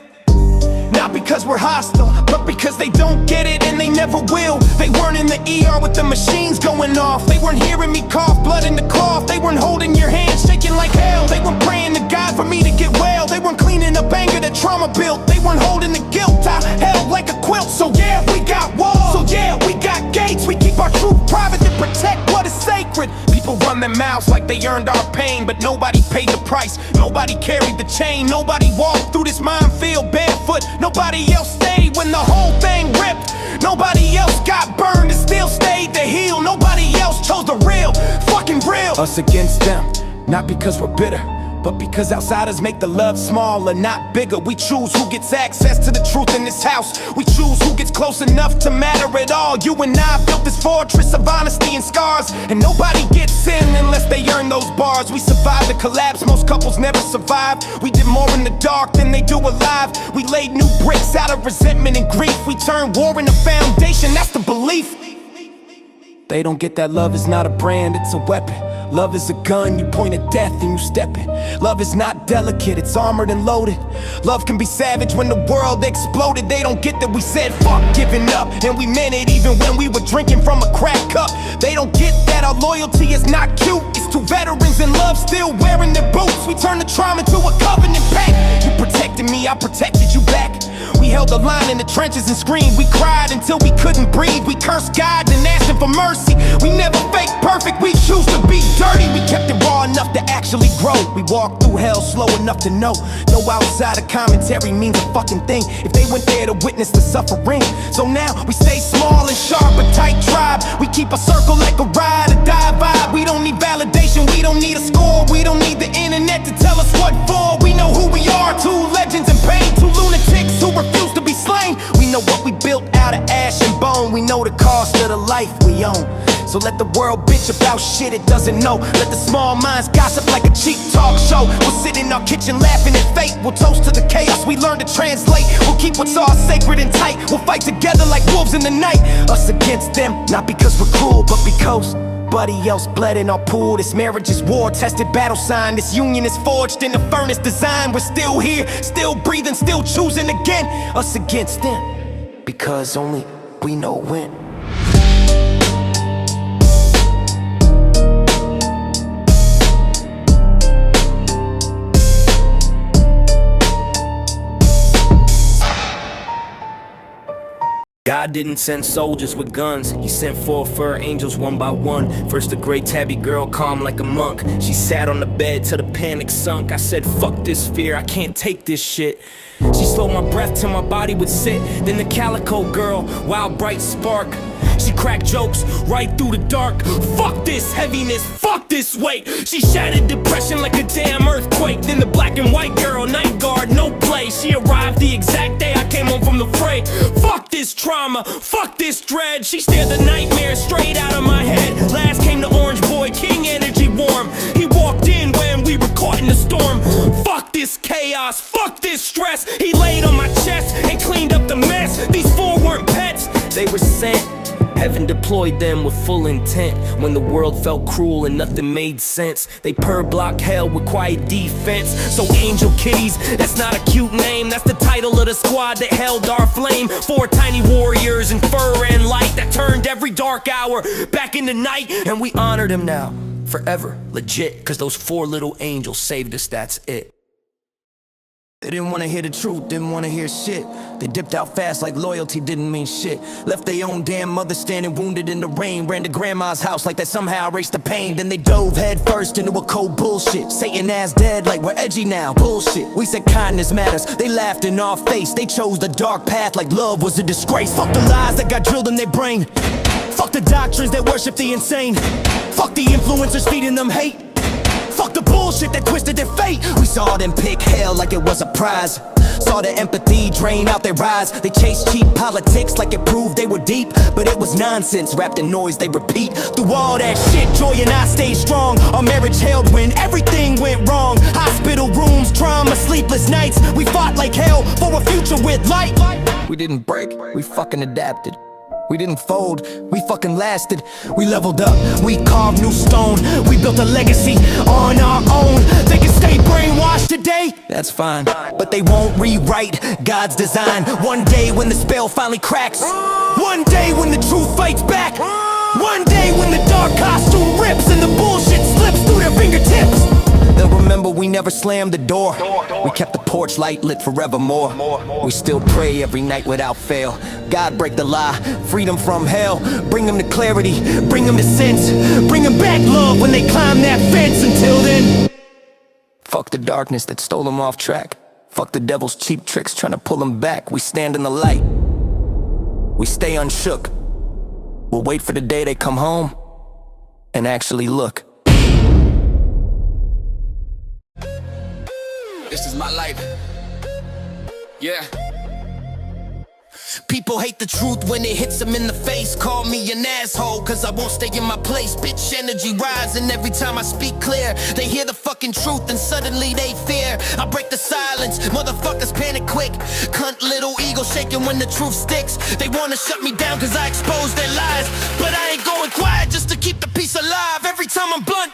Not because we're hostile, but because they don't get it and they never will. They weren't in the ER with the machines going off. They weren't hearing me cough, blood in the cloth. They weren't holding your hand, shaking like hell. They weren't praying to God for me to get well. They weren't cleaning up anger that trauma built. They weren't holding the guilt I held like a quilt. So yeah, we got walls. So yeah, we got gates. We keep our truth private to protect what is sacred. People run their mouths like they earned our pain, but nobody paid the price. Nobody carried the chain. Nobody walked through this minefield barefoot. Nobody else stayed when the whole thing ripped. Nobody else got burned and still stayed to heal. Nobody else chose the real, fucking real. Us against them, not because we're bitter, but because outsiders make the love smaller, not bigger. We choose who gets access to the truth in this house. We choose who gets close enough to matter at all. You and I built this fortress of honesty and scars, and nobody gets in unless they earn those bars. We survived the collapse, most couples never survive. We did more in the dark than they do alive. We laid new bricks out of resentment and grief. We turned war into foundation, that's the belief. They don't get that love is not a brand, it's a weapon. Love is a gun, you point at death and you step in. Love is not delicate, it's armored and loaded. Love can be savage when the world exploded. They don't get that we said fuck giving up, and we meant it even when we were drinking from a crack cup. They don't get that our loyalty is not cute. It's two veterans in love still wearing their boots. We turned the trauma into a covenant pact. You protected me, I protected you back. We held the line in the trenches and screamed. We cried until we couldn't breathe. We cursed God and asked him for mercy. We never fake perfect, we choose to be dirty. We kept it raw enough to actually grow. We walked through hell slow enough to know no outside of commentary means a fucking thing if they went there to witness the suffering. So now we stay small and sharp, a tight tribe. We keep a circle like a ride or die vibe. We don't need validation, we don't need a score. We don't need the internet to tell us what for. We know who we are, two legends in pain, two lunatics who refuse to be slain. We know what we built out of ash and bone. We know the cost of the life we own. So let the world bitch about shit it doesn't know. Let the small minds gossip like a cheap talk show. We'll sit in our kitchen laughing at fate. We'll toast to the chaos we learn to translate. We'll keep what's all sacred and tight. We'll fight together like wolves in the night. Us against them, not because we're cruel, but because buddy else bled in our pool. This marriage is war-tested battle sign. This union is forged in the furnace design. We're still here, still breathing, still choosing again. Us against them, because only we know when. God didn't send soldiers with guns. He sent 4 fur angels one by one. First a gray tabby girl, calm like a monk. She sat on the bed till the panic sunk. I said, fuck this fear, I can't take this shit. She slowed my breath till my body would sit. Then the calico girl, wild bright spark. She cracked jokes right through the dark. Fuck this heaviness, fuck this weight. She shattered depression like a damn earthquake. Then the black and white girl, night guard, no play. She arrived the exact day I came home from the fray. Fuck this trauma, fuck this dread. She stared the nightmare straight out of my head. Last came the orange boy, king energy warm. He walked in when we were caught in the storm. Fuck this chaos, fuck this stress. He laid on my chest and cleaned up the mess. These 4 weren't pets, they were sent. Heaven deployed them with full intent. When the world felt cruel and nothing made sense, they block hell with quiet defense. So angel kitties, that's not a cute name. That's the title of the squad that held our flame. 4 tiny warriors in fur and light that turned every dark hour back into night. And we honor them now, forever, legit. Cause those 4 little angels saved us, that's it. They didn't wanna hear the truth, didn't wanna hear shit. They dipped out fast like loyalty didn't mean shit. Left their own damn mother standing wounded in the rain. Ran to grandma's house like that somehow erased the pain. Then they dove head first into a cold bullshit. Satan ass dead like we're edgy now, bullshit. We said kindness matters, they laughed in our face. They chose the dark path like love was a disgrace. Fuck the lies that got drilled in their brain. Fuck the doctrines that worship the insane. Fuck the influencers feeding them hate. Fuck the bullshit that twisted their fate. We saw them pick hell like it was a prize. Saw the empathy drain out their eyes. They chased cheap politics like it proved they were deep. But it was nonsense wrapped in noise they repeat. Through all that shit, Joy and I stayed strong. Our marriage held when everything went wrong. Hospital rooms, trauma, sleepless nights. We fought like hell for a future with light. We didn't break, we fucking adapted. We didn't fold, we fucking lasted. We leveled up, we carved new stone. We built a legacy on our own. They can stay brainwashed today, that's fine, but they won't rewrite God's design. One day when the spell finally cracks, one day when the truth fights back, one day when the dark costume rips and the bullshit slips through their fingertips, they'll remember we never slammed the door. We kept the porch light lit forevermore. We still pray every night without fail. God break the lie, freedom from hell. Bring them to clarity, bring them to sense. Bring them back love when they climb that fence. Until then, fuck the darkness that stole them off track. Fuck the devil's cheap tricks trying to pull them back. We stand in the light, we stay unshook. We'll wait for the day they come home and actually look. This is my life. Yeah. People hate the truth when it hits them in the face. Call me an asshole, cause I won't stay in my place. Bitch, energy rising every time I speak clear. They hear the fucking truth and suddenly they fear. I break the silence, motherfuckers panic quick. Cunt little ego shaking when the truth sticks. They wanna shut me down cause I expose their lies, but I ain't going quiet just to keep the peace alive. Every time I'm blunt,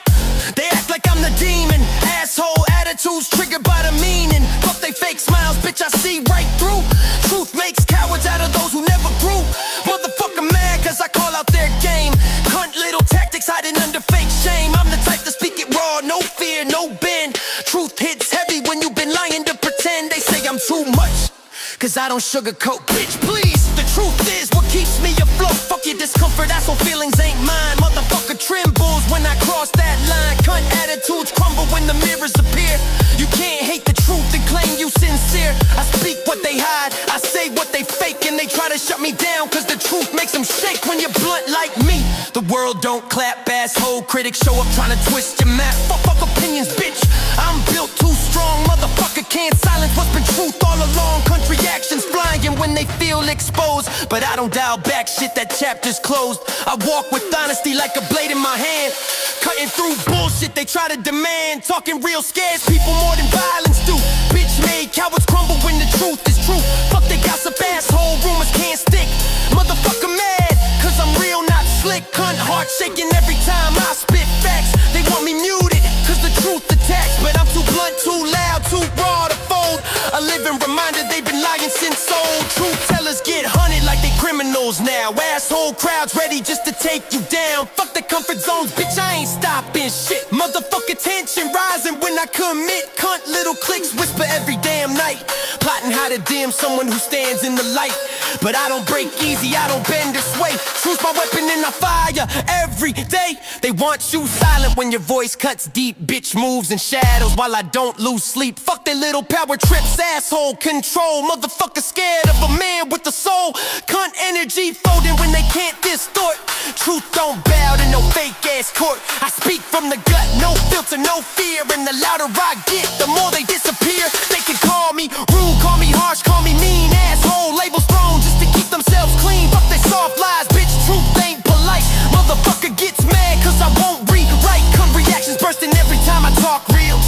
they act like I'm the demon. Asshole attitudes triggered by the meaning. Fuck they fake smiles, bitch, I see right through. Truth makes cowards out of those who never grew. Motherfucker mad cause I call out their game. Cunt little tactics hiding under fake shame. I'm the type to speak it raw, no fear, no bend. Truth hits heavy when you've been lying to pretend. They say I'm too much, cause I don't sugarcoat, bitch, please. The truth is what keeps me afloat. Fuck your discomfort, asshole feelings ain't mine. Motherfucker trembles when I cross that line. Cunt attitudes crumble when the mirrors appear. You can't hate the truth and claim you sincere. I speak what they hide, I say what they fake. And they try to shut me down cause the truth makes them shake. When you're blunt like me, the world don't clap. Asshole critics show up trying to twist your map. Fuck opinions, bitch, I'm built too strong. Motherfucker can't silence what's been truth all along. Country actions flying when they feel exposed, but I don't dial back shit, that chapter's closed. I walk with honesty like a blade in my hand, cutting through bullshit they try to demand. Talking real scares people more than violence do. Bitch made cowards crumble when the truth is true. Fuck they gossip, asshole rumors can't stick. Motherfucker mad cause I'm real, not slick. Cunt heart shaking every time I spit facts. They want me muted cause the truth attacks, but I'm too blunt, too loud, too raw to fold. A living reminder they've been lying since old. Truth tellers get hunted like they criminals now. Asshole crowds ready just to take you down. Fuck the comfort zones, bitch, I ain't stopping shit. Motherfucker tension rising when I commit. Cunt little cliques whisper every damn night, plotting how to dim someone who stands in the light. but I don't break easy, I don't bend this way. Truth's my weapon and I fire every day. They want you silent when your voice cuts deep. Bitch moves in shadows while I don't lose sleep. Fuck their little power trips, asshole control. Motherfucker scared of a man with a soul. Cunt energy folding when they can't distort. Truth don't bow to no fake ass court. I speak from the gut, no filter, no fear. And the louder I get, the more they disappear. They can call me rude, call me harsh, call me mean, asshole. Labels thrown just to keep themselves clean. Fuck they soft lies, bitch, truth ain't polite. Motherfucker gets mad cause I won't rewrite. Come reactions bursting every time I talk real.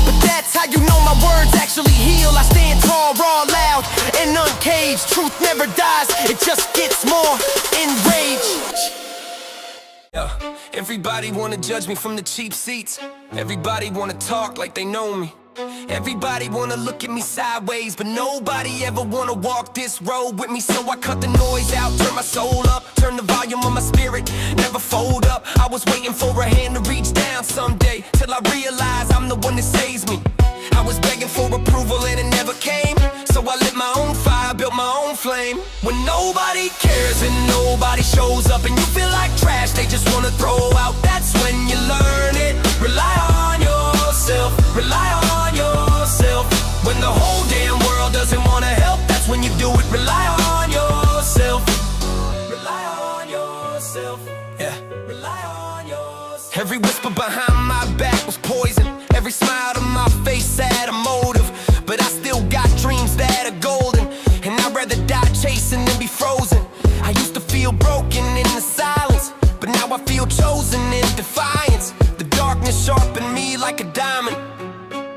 But that's how you know my words actually heal. I stand tall, raw, loud, and uncaged. Truth never dies, it just gets more enraged. Everybody wanna judge me from the cheap seats. Everybody wanna talk like they know me. Everybody wanna look at me sideways, but nobody ever wanna walk this road with me. So I cut the noise out, turn my soul up, turn the volume on my spirit, never fold up. I was waiting for a hand to reach down someday, till I realized I'm the one that saves me. I was begging for approval and it never came, so I lit my own fire, built my own flame. When nobody cares and nobody shows up and you feel like trash, they just wanna throw out, that's when you learn it. Rely on yourself, rely on yourself. When the whole damn world doesn't wanna help, that's when you do it. Rely on yourself, rely on yourself, yeah. Rely on yourself. Every whisper behind my back was poison. Every smile to my face had a motive, but I still got dreams that are golden, and I'd rather die chasing than be frozen. I used to feel broken in the silence, but now I feel chosen in defiance. The darkness sharpened me like a diamond.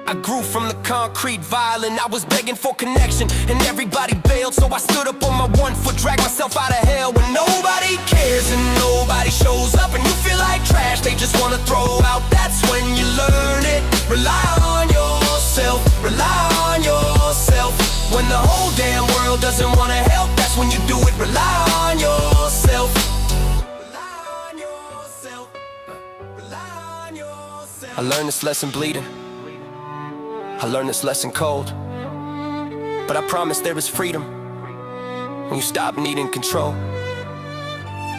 I grew from the concrete violent. I was begging for connection and everybody bailed, so I stood up on my 1 foot, dragged myself out of hell. When nobody cares and nobody shows up and you feel like trash, they just wanna throw out, that's when you learn it. Rely on yourself, rely on yourself. When the whole damn world doesn't wanna help, that's when you do it. Rely on yourself, rely on yourself, rely on yourself. I learned this lesson bleeding, I learned this lesson cold, but I promise there is freedom when you stop needing control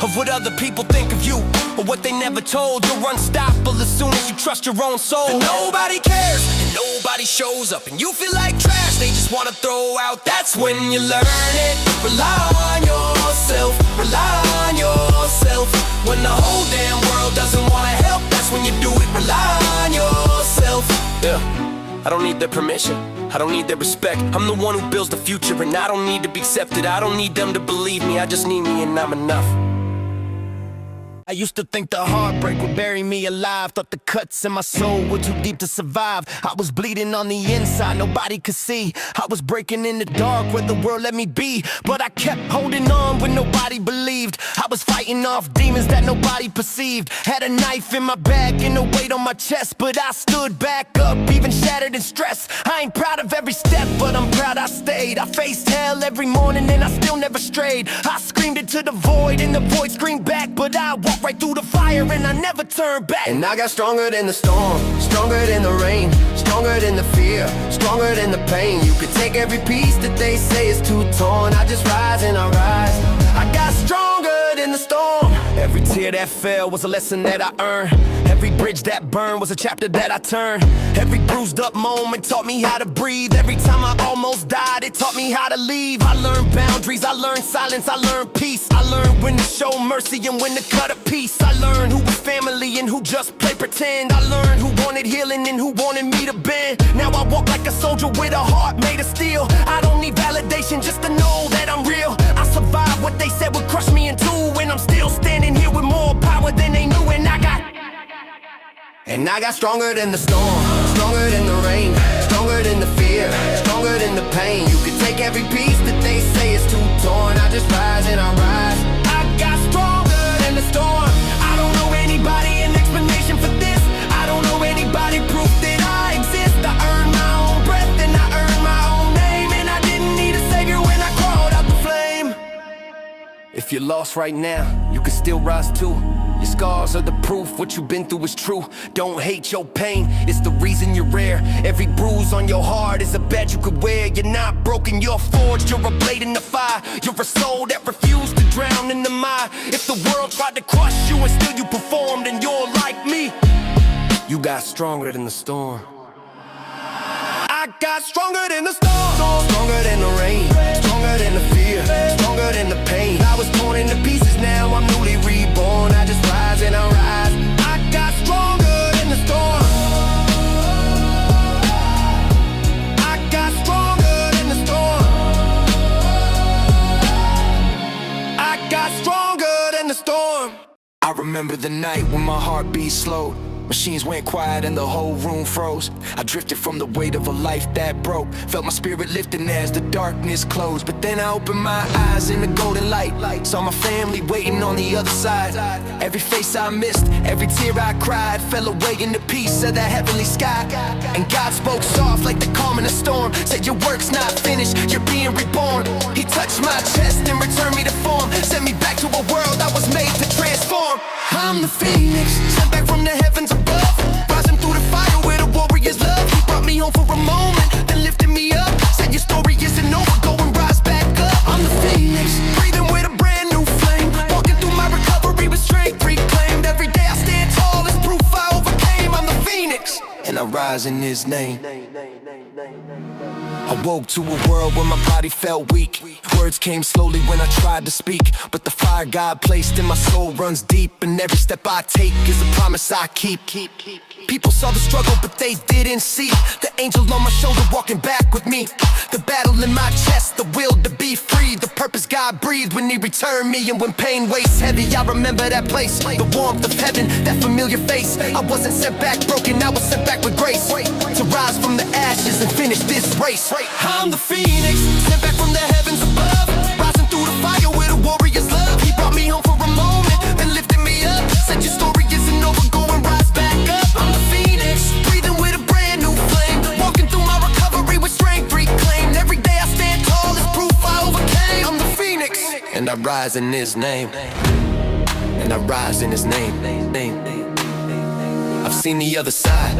of what other people think of you, or what they never told. You're unstoppable as soon as you trust your own soul. And nobody cares, and nobody shows up, and you feel like trash, they just wanna throw out, that's when you learn it. Rely on yourself, rely on yourself. When the whole damn world doesn't wanna help, that's when you do it. Rely on yourself, yeah. I don't need their permission, I don't need their respect. I'm the one who builds the future, and I don't need to be accepted. I don't need them to believe me, I just need me and I'm enough. I used to think the heartbreak would bury me alive. Thought the cuts in my soul were too deep to survive. I was bleeding on the inside, nobody could see. I was breaking in the dark where the world let me be, but I kept holding on when nobody believed. I was fighting off demons that nobody perceived. Had a knife in my back and a weight on my chest, but I stood back up, even shattered and stressed. I ain't proud of every step, but I'm proud I stayed. I faced hell every morning and I still never strayed. I screamed into the void and the void screamed back, but I walked right through the fire and I never turned back. And I got stronger than the storm, stronger than the rain, stronger than the fear, stronger than the pain. You could take every piece that they say is too torn. I just rise and I rise. I got stronger than the storm. Every tear that fell was a lesson that I earned. Every bridge that burned was a chapter that I turned. Every bruised up moment taught me how to breathe. Every time I almost died, it taught me how to leave. I learned boundaries, I learned silence, I learned peace. I learned when to show mercy and when to cut a piece. I learned who was family and who just play pretend. I learned who wanted healing and who wanted me to bend. Now I walk like a soldier with a heart made of steel. I don't need validation just to know that I'm real. I survived what they said would crush me in two, and I'm still standing here with more power than they knew. And I got stronger than the storm, stronger than the rain, stronger than the fear, stronger than the pain. You could take every piece that they say is too torn. I just rise and I rise. I got stronger than the storm. I don't know anybody an explanation for this. I don't know anybody proof that I exist. I earned my own breath and I earned my own name, and I didn't need a savior when I crawled out the flame. If you're lost right now, you can still rise too. Your scars are the proof what you've been through is true. Don't hate your pain, it's the reason you're rare. Every bruise on your heart is a badge you could wear. You're not broken, you're forged, you're a blade in the fire. You're a soul that refused to drown in the mire. If the world tried to crush you and still you performed, and you're like me, you got stronger than the storm. I got stronger than the storm, stronger than the rain, stronger than the fear, stronger than the pain. I was torn into pieces, now I'm newly reborn. I just rise and I rise. I got stronger than the storm. I got stronger than the storm. I got stronger than the storm. I remember the night when my heartbeat slowed. Machines went quiet and the whole room froze. I drifted from the weight of a life that broke. Felt my spirit lifting as the darkness closed. But then I opened my eyes in the golden light. Saw my family waiting on the other side. Every face I missed, every tear I cried, fell away in the peace of that heavenly sky. And God spoke soft like the calm in a storm. Said your work's not finished, you're being reborn. He touched my chest and returned me to form. Sent me back to a world I was made to transform. I'm the phoenix, sent back from the heavens above, rising through the fire where the warriors love. He brought me home for a moment, then lifted me up. Said your story isn't over, go and rise back up. I'm the phoenix, breathing with a brand new flame, walking through my recovery with strength reclaimed. Every day I stand tall, it's proof I overcame. I'm the phoenix, and I rise in his name. I woke to a world where my body felt weak. Words came slowly when I tried to speak, but the fire God placed in my soul runs deep, and every step I take is a promise I keep. People saw the struggle, but they didn't see the angel on my shoulder walking back with me. The battle in my chest, the will to be free, the purpose God breathed when he returned me. And when pain weighs heavy, I remember that place, the warmth of heaven, that familiar face. I wasn't sent back broken, I was sent back with grace, to rise from the ashes and finish this race. I'm the phoenix, sent back from the heavens above, rising through the fire where the warriors love. He brought me home for a moment, then lifted me up. Said your story isn't over, go and rise back up. I'm the phoenix, breathing with a brand new flame, walking through my recovery with strength reclaimed. Every day I stand tall, it's proof I overcame. I'm the phoenix, and I rise in his name. And I rise in his name. I've seen the other side,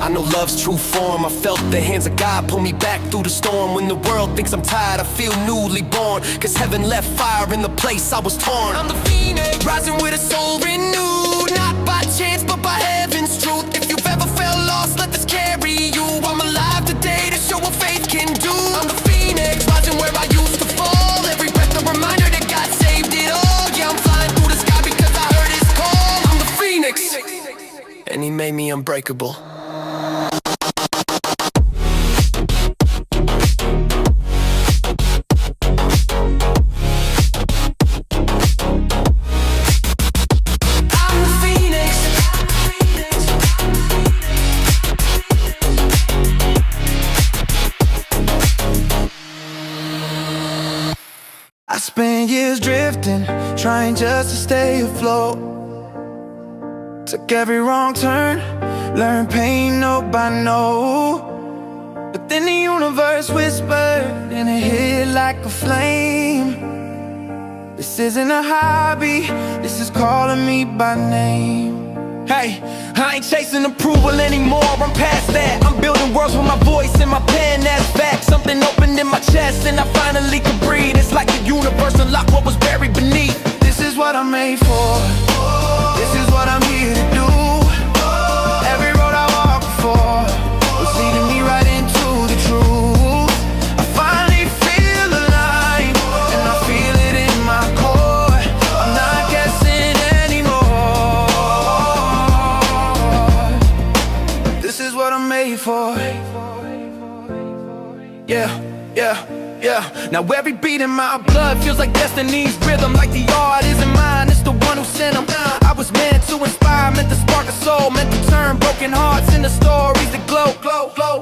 I know love's true form. I felt the hands of God pull me back through the storm. When the world thinks I'm tired, I feel newly born, cause heaven left fire in the place I was torn. I'm the phoenix, rising with a soul renewed, not by chance but by heaven's truth. If you've ever felt lost, let this carry you. I'm alive today to show what faith can do. I'm the phoenix, rising where I used to fall. Every breath a reminder that God saved it all. Yeah, I'm flying through the sky because I heard his call. I'm the phoenix, and he made me unbreakable. I spent years drifting, trying just to stay afloat. Took every wrong turn, learned pain nobody know. But then the universe whispered and it hit like a flame. This isn't a hobby, this is calling me by name. Hey, I ain't chasing approval anymore, I'm past that. I'm building worlds with my voice and my pen, that's fact. Something opened in my chest and I finally could breathe. It's like the universe unlocked what was buried beneath. This is what I'm made for, this is what I'm here to do. Every road I walk before was leading me right into the truth. I finally feel alive, and I feel it in my core. I'm not guessing anymore. This is what I'm made for. Yeah. Now every beat in my blood feels like destiny's rhythm. Like the art isn't mine, it's the one who sent them. I was meant to inspire, meant to spark a soul, meant to turn broken hearts into stories that glow.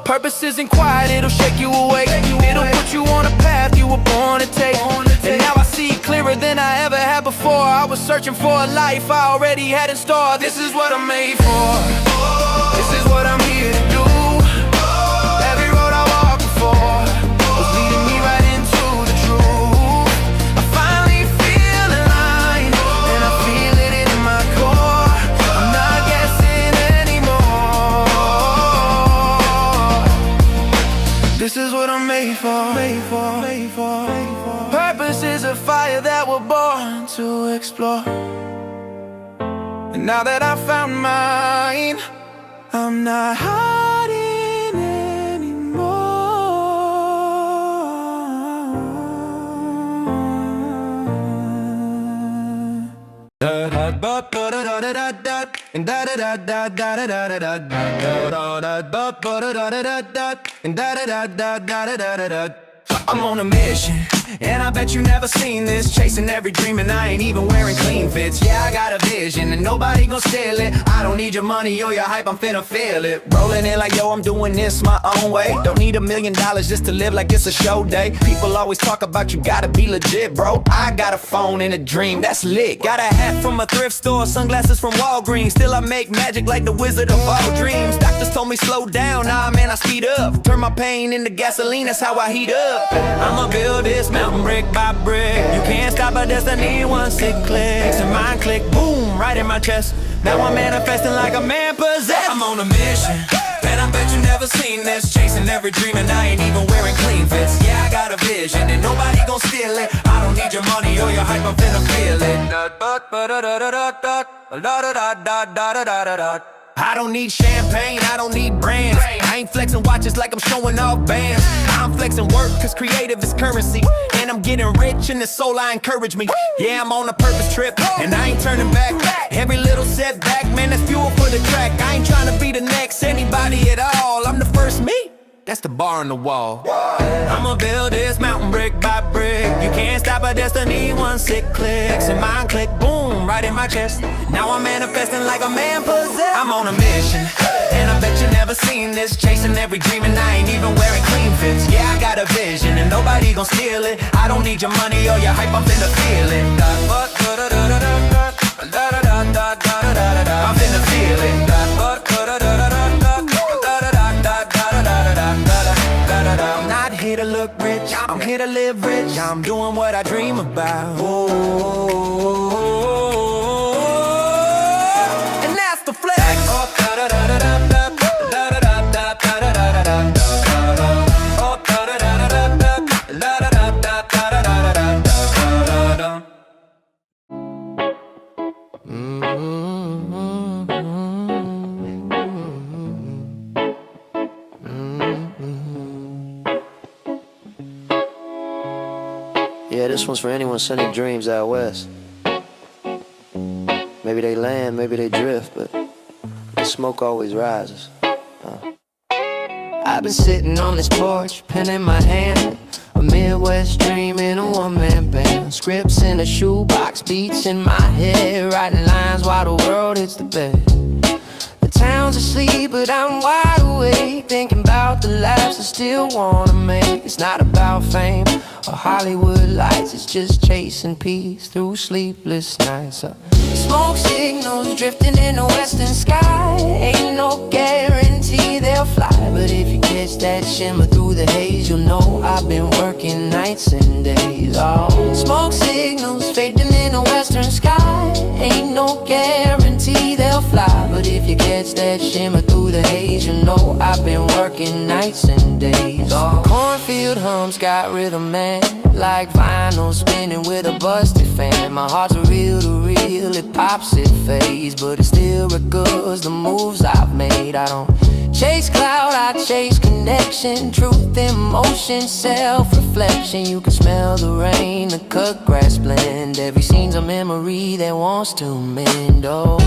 Purpose isn't quiet, it'll shake you awake. It'll put you on a path you were born to take. And now I see clearer than I ever had before. I was searching for a life I already had in store. This is what I'm made for, this is what I'm here to do. Every road I walk before was leading me right into the truth. I finally feel aligned, and I feel it in my core. Purpose is a fire that we're born to explore. And now that I found mine, I'm not hiding anymore. I'm on a mission, and I bet you never seen this. Chasing every dream and I ain't even wearing clean fits. Yeah, I got a vision and nobody gon' steal it. I don't need your money or your hype, I'm finna feel it. Rolling in like, yo, I'm doing this my own way. Don't need $1 million just to live like it's a show day. People always talk about you gotta be legit, bro. I got a phone and a dream, that's lit. Got a hat from a thrift store, sunglasses from Walgreens. Still I make magic like the Wizard of all dreams. Doctors told me slow down, nah man, I speed up. Turn my pain into gasoline, that's how I heat up. I'ma build this mountain brick by brick. You can't stop a destiny once it clicks. And mine click, boom, right in my chest. Now I'm manifesting like a man possessed. I'm on a mission, and I bet you never seen this. Chasing every dream and I ain't even wearing clean fits. Yeah, I got a vision and nobody gon' steal it. I don't need your money or your hype, I'm finna feel it. I don't need champagne, I don't need brands. I ain't flexing watches like I'm showing off bands. I'm flexing work cause creative is currency. And I'm getting rich and the soul I encourage me. Yeah, I'm on a purpose trip and I ain't turning back. Every little setback, man, that's fuel for the track. I ain't trying to be the next anybody at all. I'm the first me, that's the bar on the wall. I'ma build this mountain brick by brick. You can't stop a destiny once it clicks. And mine click, boom, right in my chest. Now I'm manifesting like a man possessed. I'm on a mission, and I bet you never seen this. Chasing every dream and I ain't even wearing clean fits. Yeah, I got a vision and nobody gon' steal it. I don't need your money or your hype, I'm finna feel it. I'm finna feel it. I'm not here to look rich, I'm here to live rich. I'm doing what I dream about. And that's the flex. Yeah, this one's for anyone sending dreams out west. Maybe they land, maybe they drift, but the smoke always rises. I've been sitting on this porch, pen in my hand, a Midwest dream in a one-man band. Scripts in a shoebox, beats in my head, writing lines while the world hits the bed. The town's asleep, but I'm wide awake, thinking about the lives I still wanna make. It's not about fame or Hollywood lights, it's just chasing peace through sleepless nights. Smoke signals drifting in the western sky, ain't no guarantee they'll fly, but if you catch that shimmer through the haze, you'll know I've been working nights and days. Oh, smoke signals fading in the western sky, ain't no guarantee they'll fly, but if you catch that shimmer through the haze, you know I've been working nights and days. Oh, cornfield hums got rhythm, man, like vinyl spinning with a busted fan. My heart's a reel to reel, it pops, it fades, but it still records the moves I've made. I don't chase cloud, I chase connection, truth in motion, self-reflection. You can smell the rain, the cut grass blend. Every scene's a memory that wants to mend. Oh,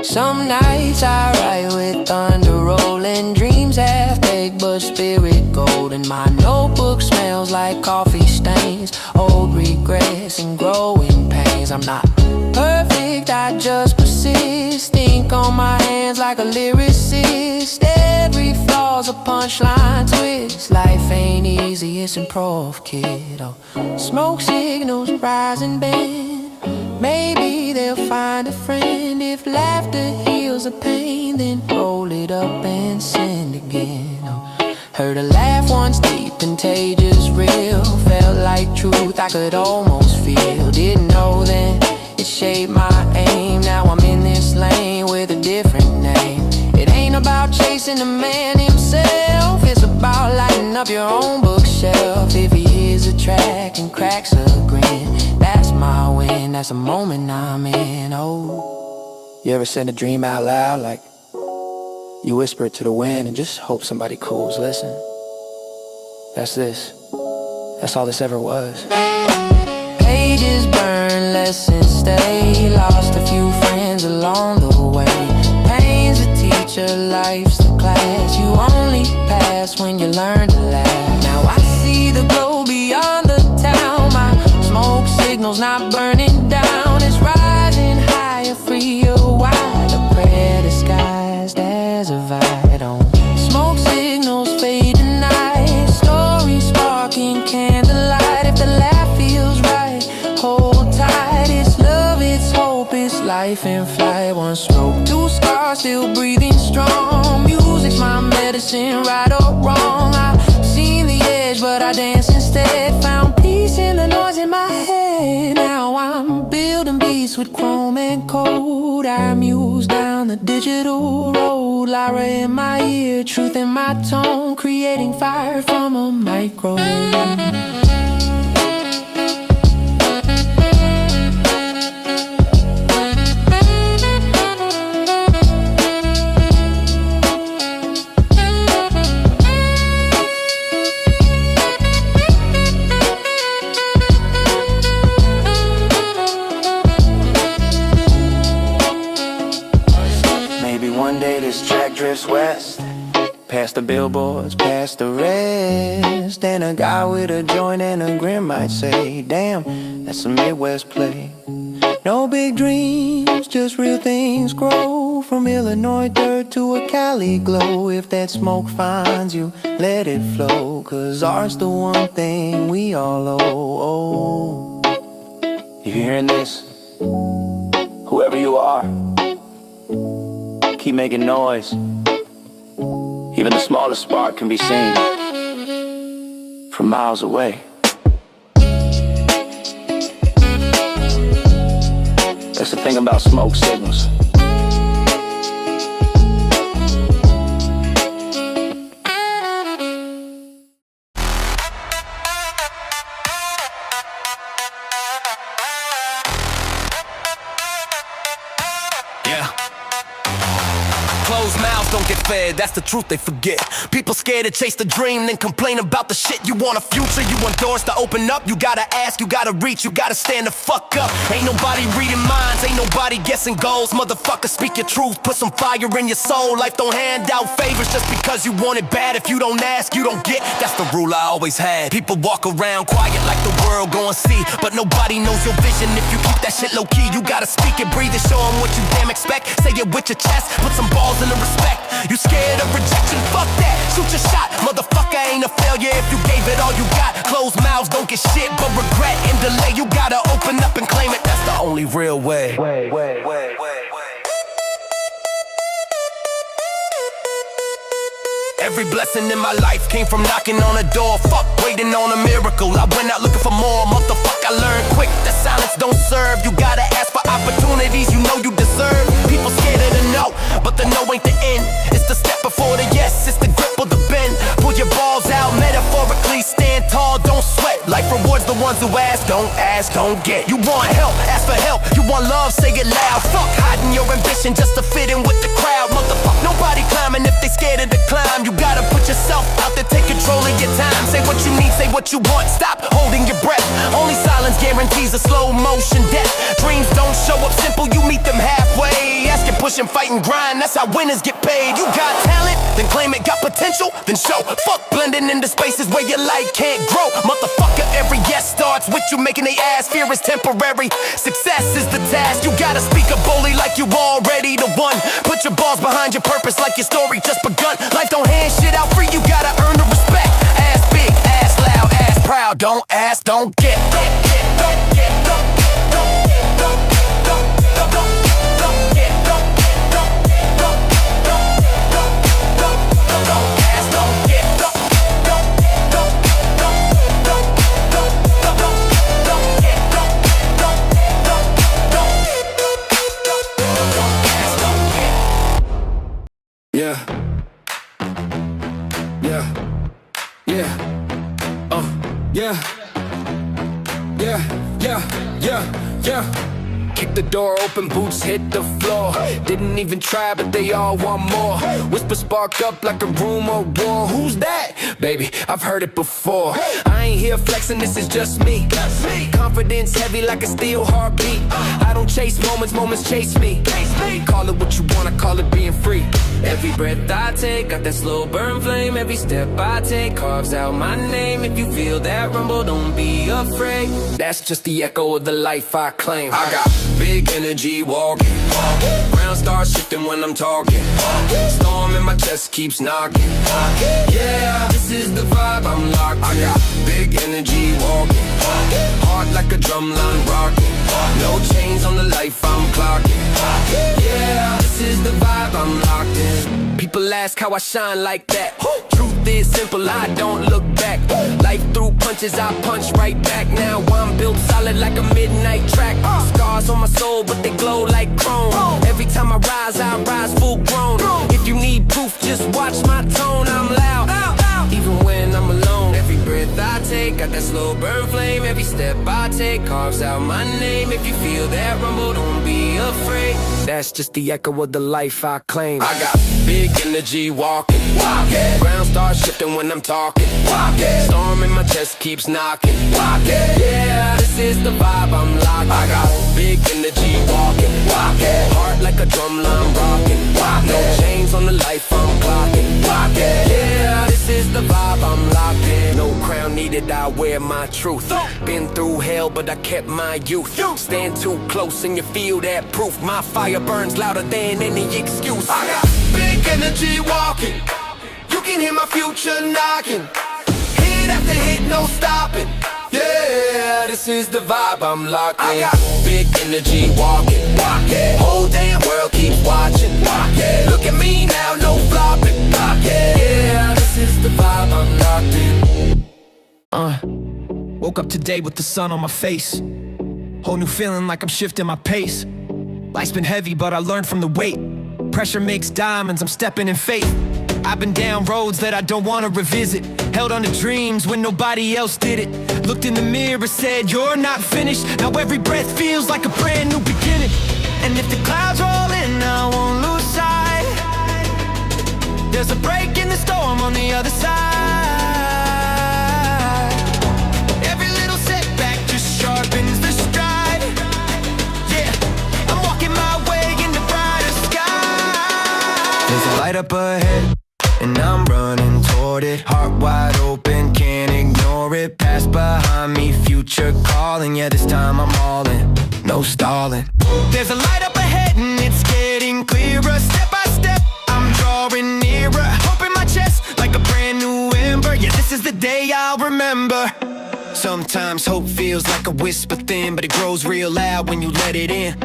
some nights I ride with thunder rolling, dreams half baked but spirit golden. My notebook smells like coffee stains, old regrets and growing pains. I'm not perfect, I just persist, ink on my hands like a lyricist. Every flaw's a punchline twist, life ain't easy, it's improv, kid. Oh, smoke signals rise and bend, Maybe they'll find a friend. If laughter heals a pain, then roll it up and send again. Oh, heard a laugh once, deep, contagious, real. Felt like truth I could almost feel. Didn't know then, it shaped my aim. Now I'm in this lane with a different name. It ain't about chasing the man himself, it's about lighting up your own bookshelf. If he hears a track and cracks a grin, that's my win, that's the moment I'm in. Oh, you ever said a dream out loud, like you whisper it to the wind and just hope somebody cool's listen? That's this, that's all this ever was. Pages burn, lessons stay. Lost a few friends along the way. Pain's a teacher, life's the class you only pass when you learn to laugh. Now I see the glow beyond the town. My smoke signal's not burning down. It's rising higher, freer, wide. A prayer disguised as a vibe on. Smoke signals fade to night. Stories sparking candlelight. If the laugh feels right, hold tight. It's love, it's hope, it's life in flight. One stroke, two scars, still breathing strong. Music's my medicine, right or wrong. I've seen the edge, but I dance instead. Found peace in the noise in my head. Now I'm building beats with chrome and code. I muse down the digital road. Lyra in my ear, truth in my tone. Creating fire from a microphone. One day this track drifts west, past the billboards, past the rest. And a guy with a joint and a grin might say, damn, that's a Midwest play. No big dreams, just real things grow. From Illinois dirt to a Cali glow. If that smoke finds you, let it flow. Cause art's the one thing we all owe. You hearing this? Whoever you are, keep making noise. Even the smallest spark can be seen from miles away. That's the thing about smoke signals. Closed mouths don't get fed, that's the truth they forget. People scared to chase the dream, then complain about the shit. You want a future, you want doors to open up. You gotta ask, you gotta reach, you gotta stand the fuck up. Ain't nobody reading minds, ain't nobody guessing goals. Motherfucker, speak your truth, put some fire in your soul. Life don't hand out favors just because you want it bad. If you don't ask, you don't get, that's the rule I always had. People walk around quiet like the world go and see, but nobody knows your vision if you keep that shit low key. You gotta speak it, breathe it, show them what you damn expect. Say it with your chest, put some balls in the respect. You scared of rejection? Fuck that, shoot your shot. Motherfucker ain't a failure if you gave it all you got. Closed mouths don't get shit but regret and delay. You gotta open up and claim it, that's the only real way. Every blessing in my life came from knocking on a door. Fuck waiting on a miracle, I went out looking for more. Motherfucker, I learned quick that silence don't serve. You gotta ask for opportunities you know you deserve. People scared of the no, but the no ain't the end. It's the step before the yes, it's the grip of the bend. Pull your balls out metaphorically, stand tall, don't sweat. Life rewards the ones who ask, don't get. You want help, ask for help. You want love, say it loud. Fuck hiding your ambition just to fit in with the crowd. Motherfucker, nobody climbing if they scared of the climb. You gotta put yourself out there, take control of your time. Say what you need, say what you want, stop holding your breath. Only silence guarantees a slow motion death. Dreams don't show up simple, you meet them halfway. Ask and push and fight and grind, that's how winners get paid. You got talent, then claim it. Got potential, then show. Fuck blending into spaces where your light can't grow. Motherfucker, every yes starts with you making they ass. Fear is temporary, success is the task. You gotta speak a bully like you already the one. Put your balls behind your purpose like your story just begun. Life don't hand shit out free, you gotta earn the respect. Ass big, ass loud, ass proud. Don't ask, don't get. Don't get, don't get, don't get, don't get, don't get. Yeah. Yeah. Yeah. Yeah. Yeah. Yeah. Yeah. Yeah. Kick the door open, boots hit the floor. Didn't even try, but they all want more. Whisper spark up like a rumor war. Who's that? Baby, I've heard it before. I ain't here flexing, this is just me. Confidence heavy like a steel heartbeat. I don't chase moments, moments chase me. Call it what you wanna, call it being free. Every breath I take, got that slow burn flame. Every step I take carves out my name. If you feel that rumble, don't be afraid. That's just the echo of the life I claim. I got big energy walking. Ground starts shifting when I'm talking. Storm in my chest keeps knocking. Yeah, this is the vibe I'm locked in. I got big energy walking. Heart like a drum line rocking. No chains on the life I'm clocking. Yeah, this is the vibe I'm locked in. People ask how I shine like that. Truth is simple, I don't look back. Life through punches, I punch right back. Now I'm built solid like a midnight track. Scars on my soul, but they glow like chrome. Every time I rise full grown. If you need proof, just watch my tone. I'm loud, even when I'm alone. Every breath I take, got that slow burn flame. Every step I take carves out my name. If you feel that rumble, don't be afraid. That's just the echo of the life I claim. I got big energy walking. Ground starts shifting when I'm talking. Storm in my chest keeps knocking. Yeah, this is the vibe I'm locked. I got big energy walking. Heart like a drum line rocking. No chains on the life I'm clocking. Yeah, this is the vibe I'm locked in. No crown needed, I wear my truth. Been through hell, but I kept my youth. Stand too close and you feel that proof. My fire burns louder than any excuse. I got big energy walking. You can hear my future knocking. Hit after hit, no stopping. Yeah, this is the vibe I'm locked in. I got big energy walking. Whole damn world keeps watching. Look at me now, no flopping. Yeah, this is the vibe I'm locked in. Woke up today with the sun on my face. Whole new feeling like I'm shifting my pace. Life's been heavy, but I learned from the weight. Pressure makes diamonds, I'm stepping in faith. I've been down roads that I don't wanna revisit. Held on to dreams when nobody else did it. Looked in the mirror, said you're not finished. Now every breath feels like a brand new beginning. And if the clouds roll in, I won't lose sight. There's a break in the storm on the other side. Every little setback just sharpens the stride. Yeah, I'm walking my way in the brighter sky. There's a light up ahead, and I'm running toward it. Heart wide open, can't ignore it. Past behind me, future calling. Yeah, this time I'm all in, no stalling. There's a light up ahead and it's getting clearer. Step by step, I'm drawing nearer. Hope in my chest like a brand new ember. Yeah, this is the day I'll remember. Sometimes hope feels like a whisper thin, but it grows real loud when you let it in.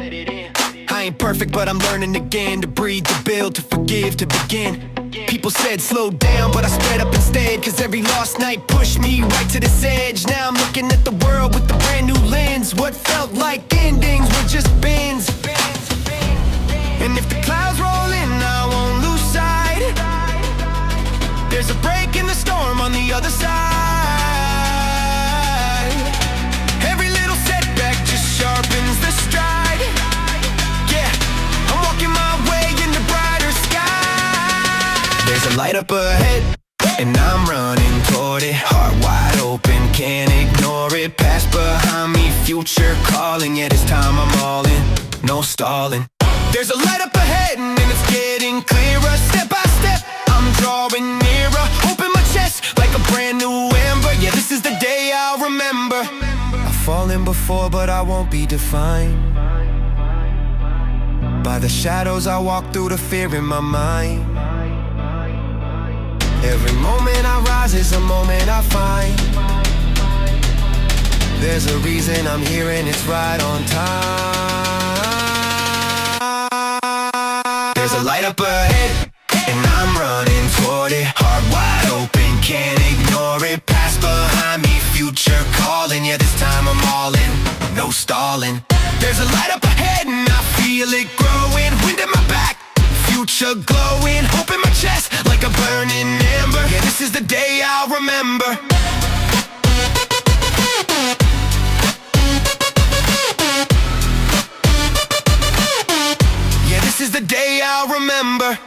I ain't perfect, but I'm learning again. To breathe, to build, to forgive, to begin. People said slow down, but I sped up instead. Cause every lost night pushed me right to this edge. Now I'm looking at the world with a brand new lens. What felt like endings were just bends. And if the clouds roll in, I won't lose sight. There's a break in the storm on the other side. Every little setback just sharpens the stride. Yeah, I'm walking my way in the brighter sky. There's a light up ahead, and I'm running toward it. Heart wide open, can't ignore it. Past behind me, future calling. Yeah, this time I'm all in, no stalling. There's a light up ahead, and it's getting clearer. Step by step, I'm drawing nearer. Open my chest like a brand new ember. Yeah, this is the day I'll remember. I've fallen before, but I won't be defined by the shadows I walk through, the fear in my mind. Every moment I rise is a moment I find. There's a reason I'm here and it's right on time. There's a light up ahead, and I'm running toward it. Heart wide open, can't ignore it. Past behind me, future calling. Yeah, this time I'm all in, no stalling. There's a light up ahead and I feel it growing. Wind at my back, future glowing, hope in my chest like a burning ember. Yeah, this is the day I'll remember. Yeah, this is the day I'll remember.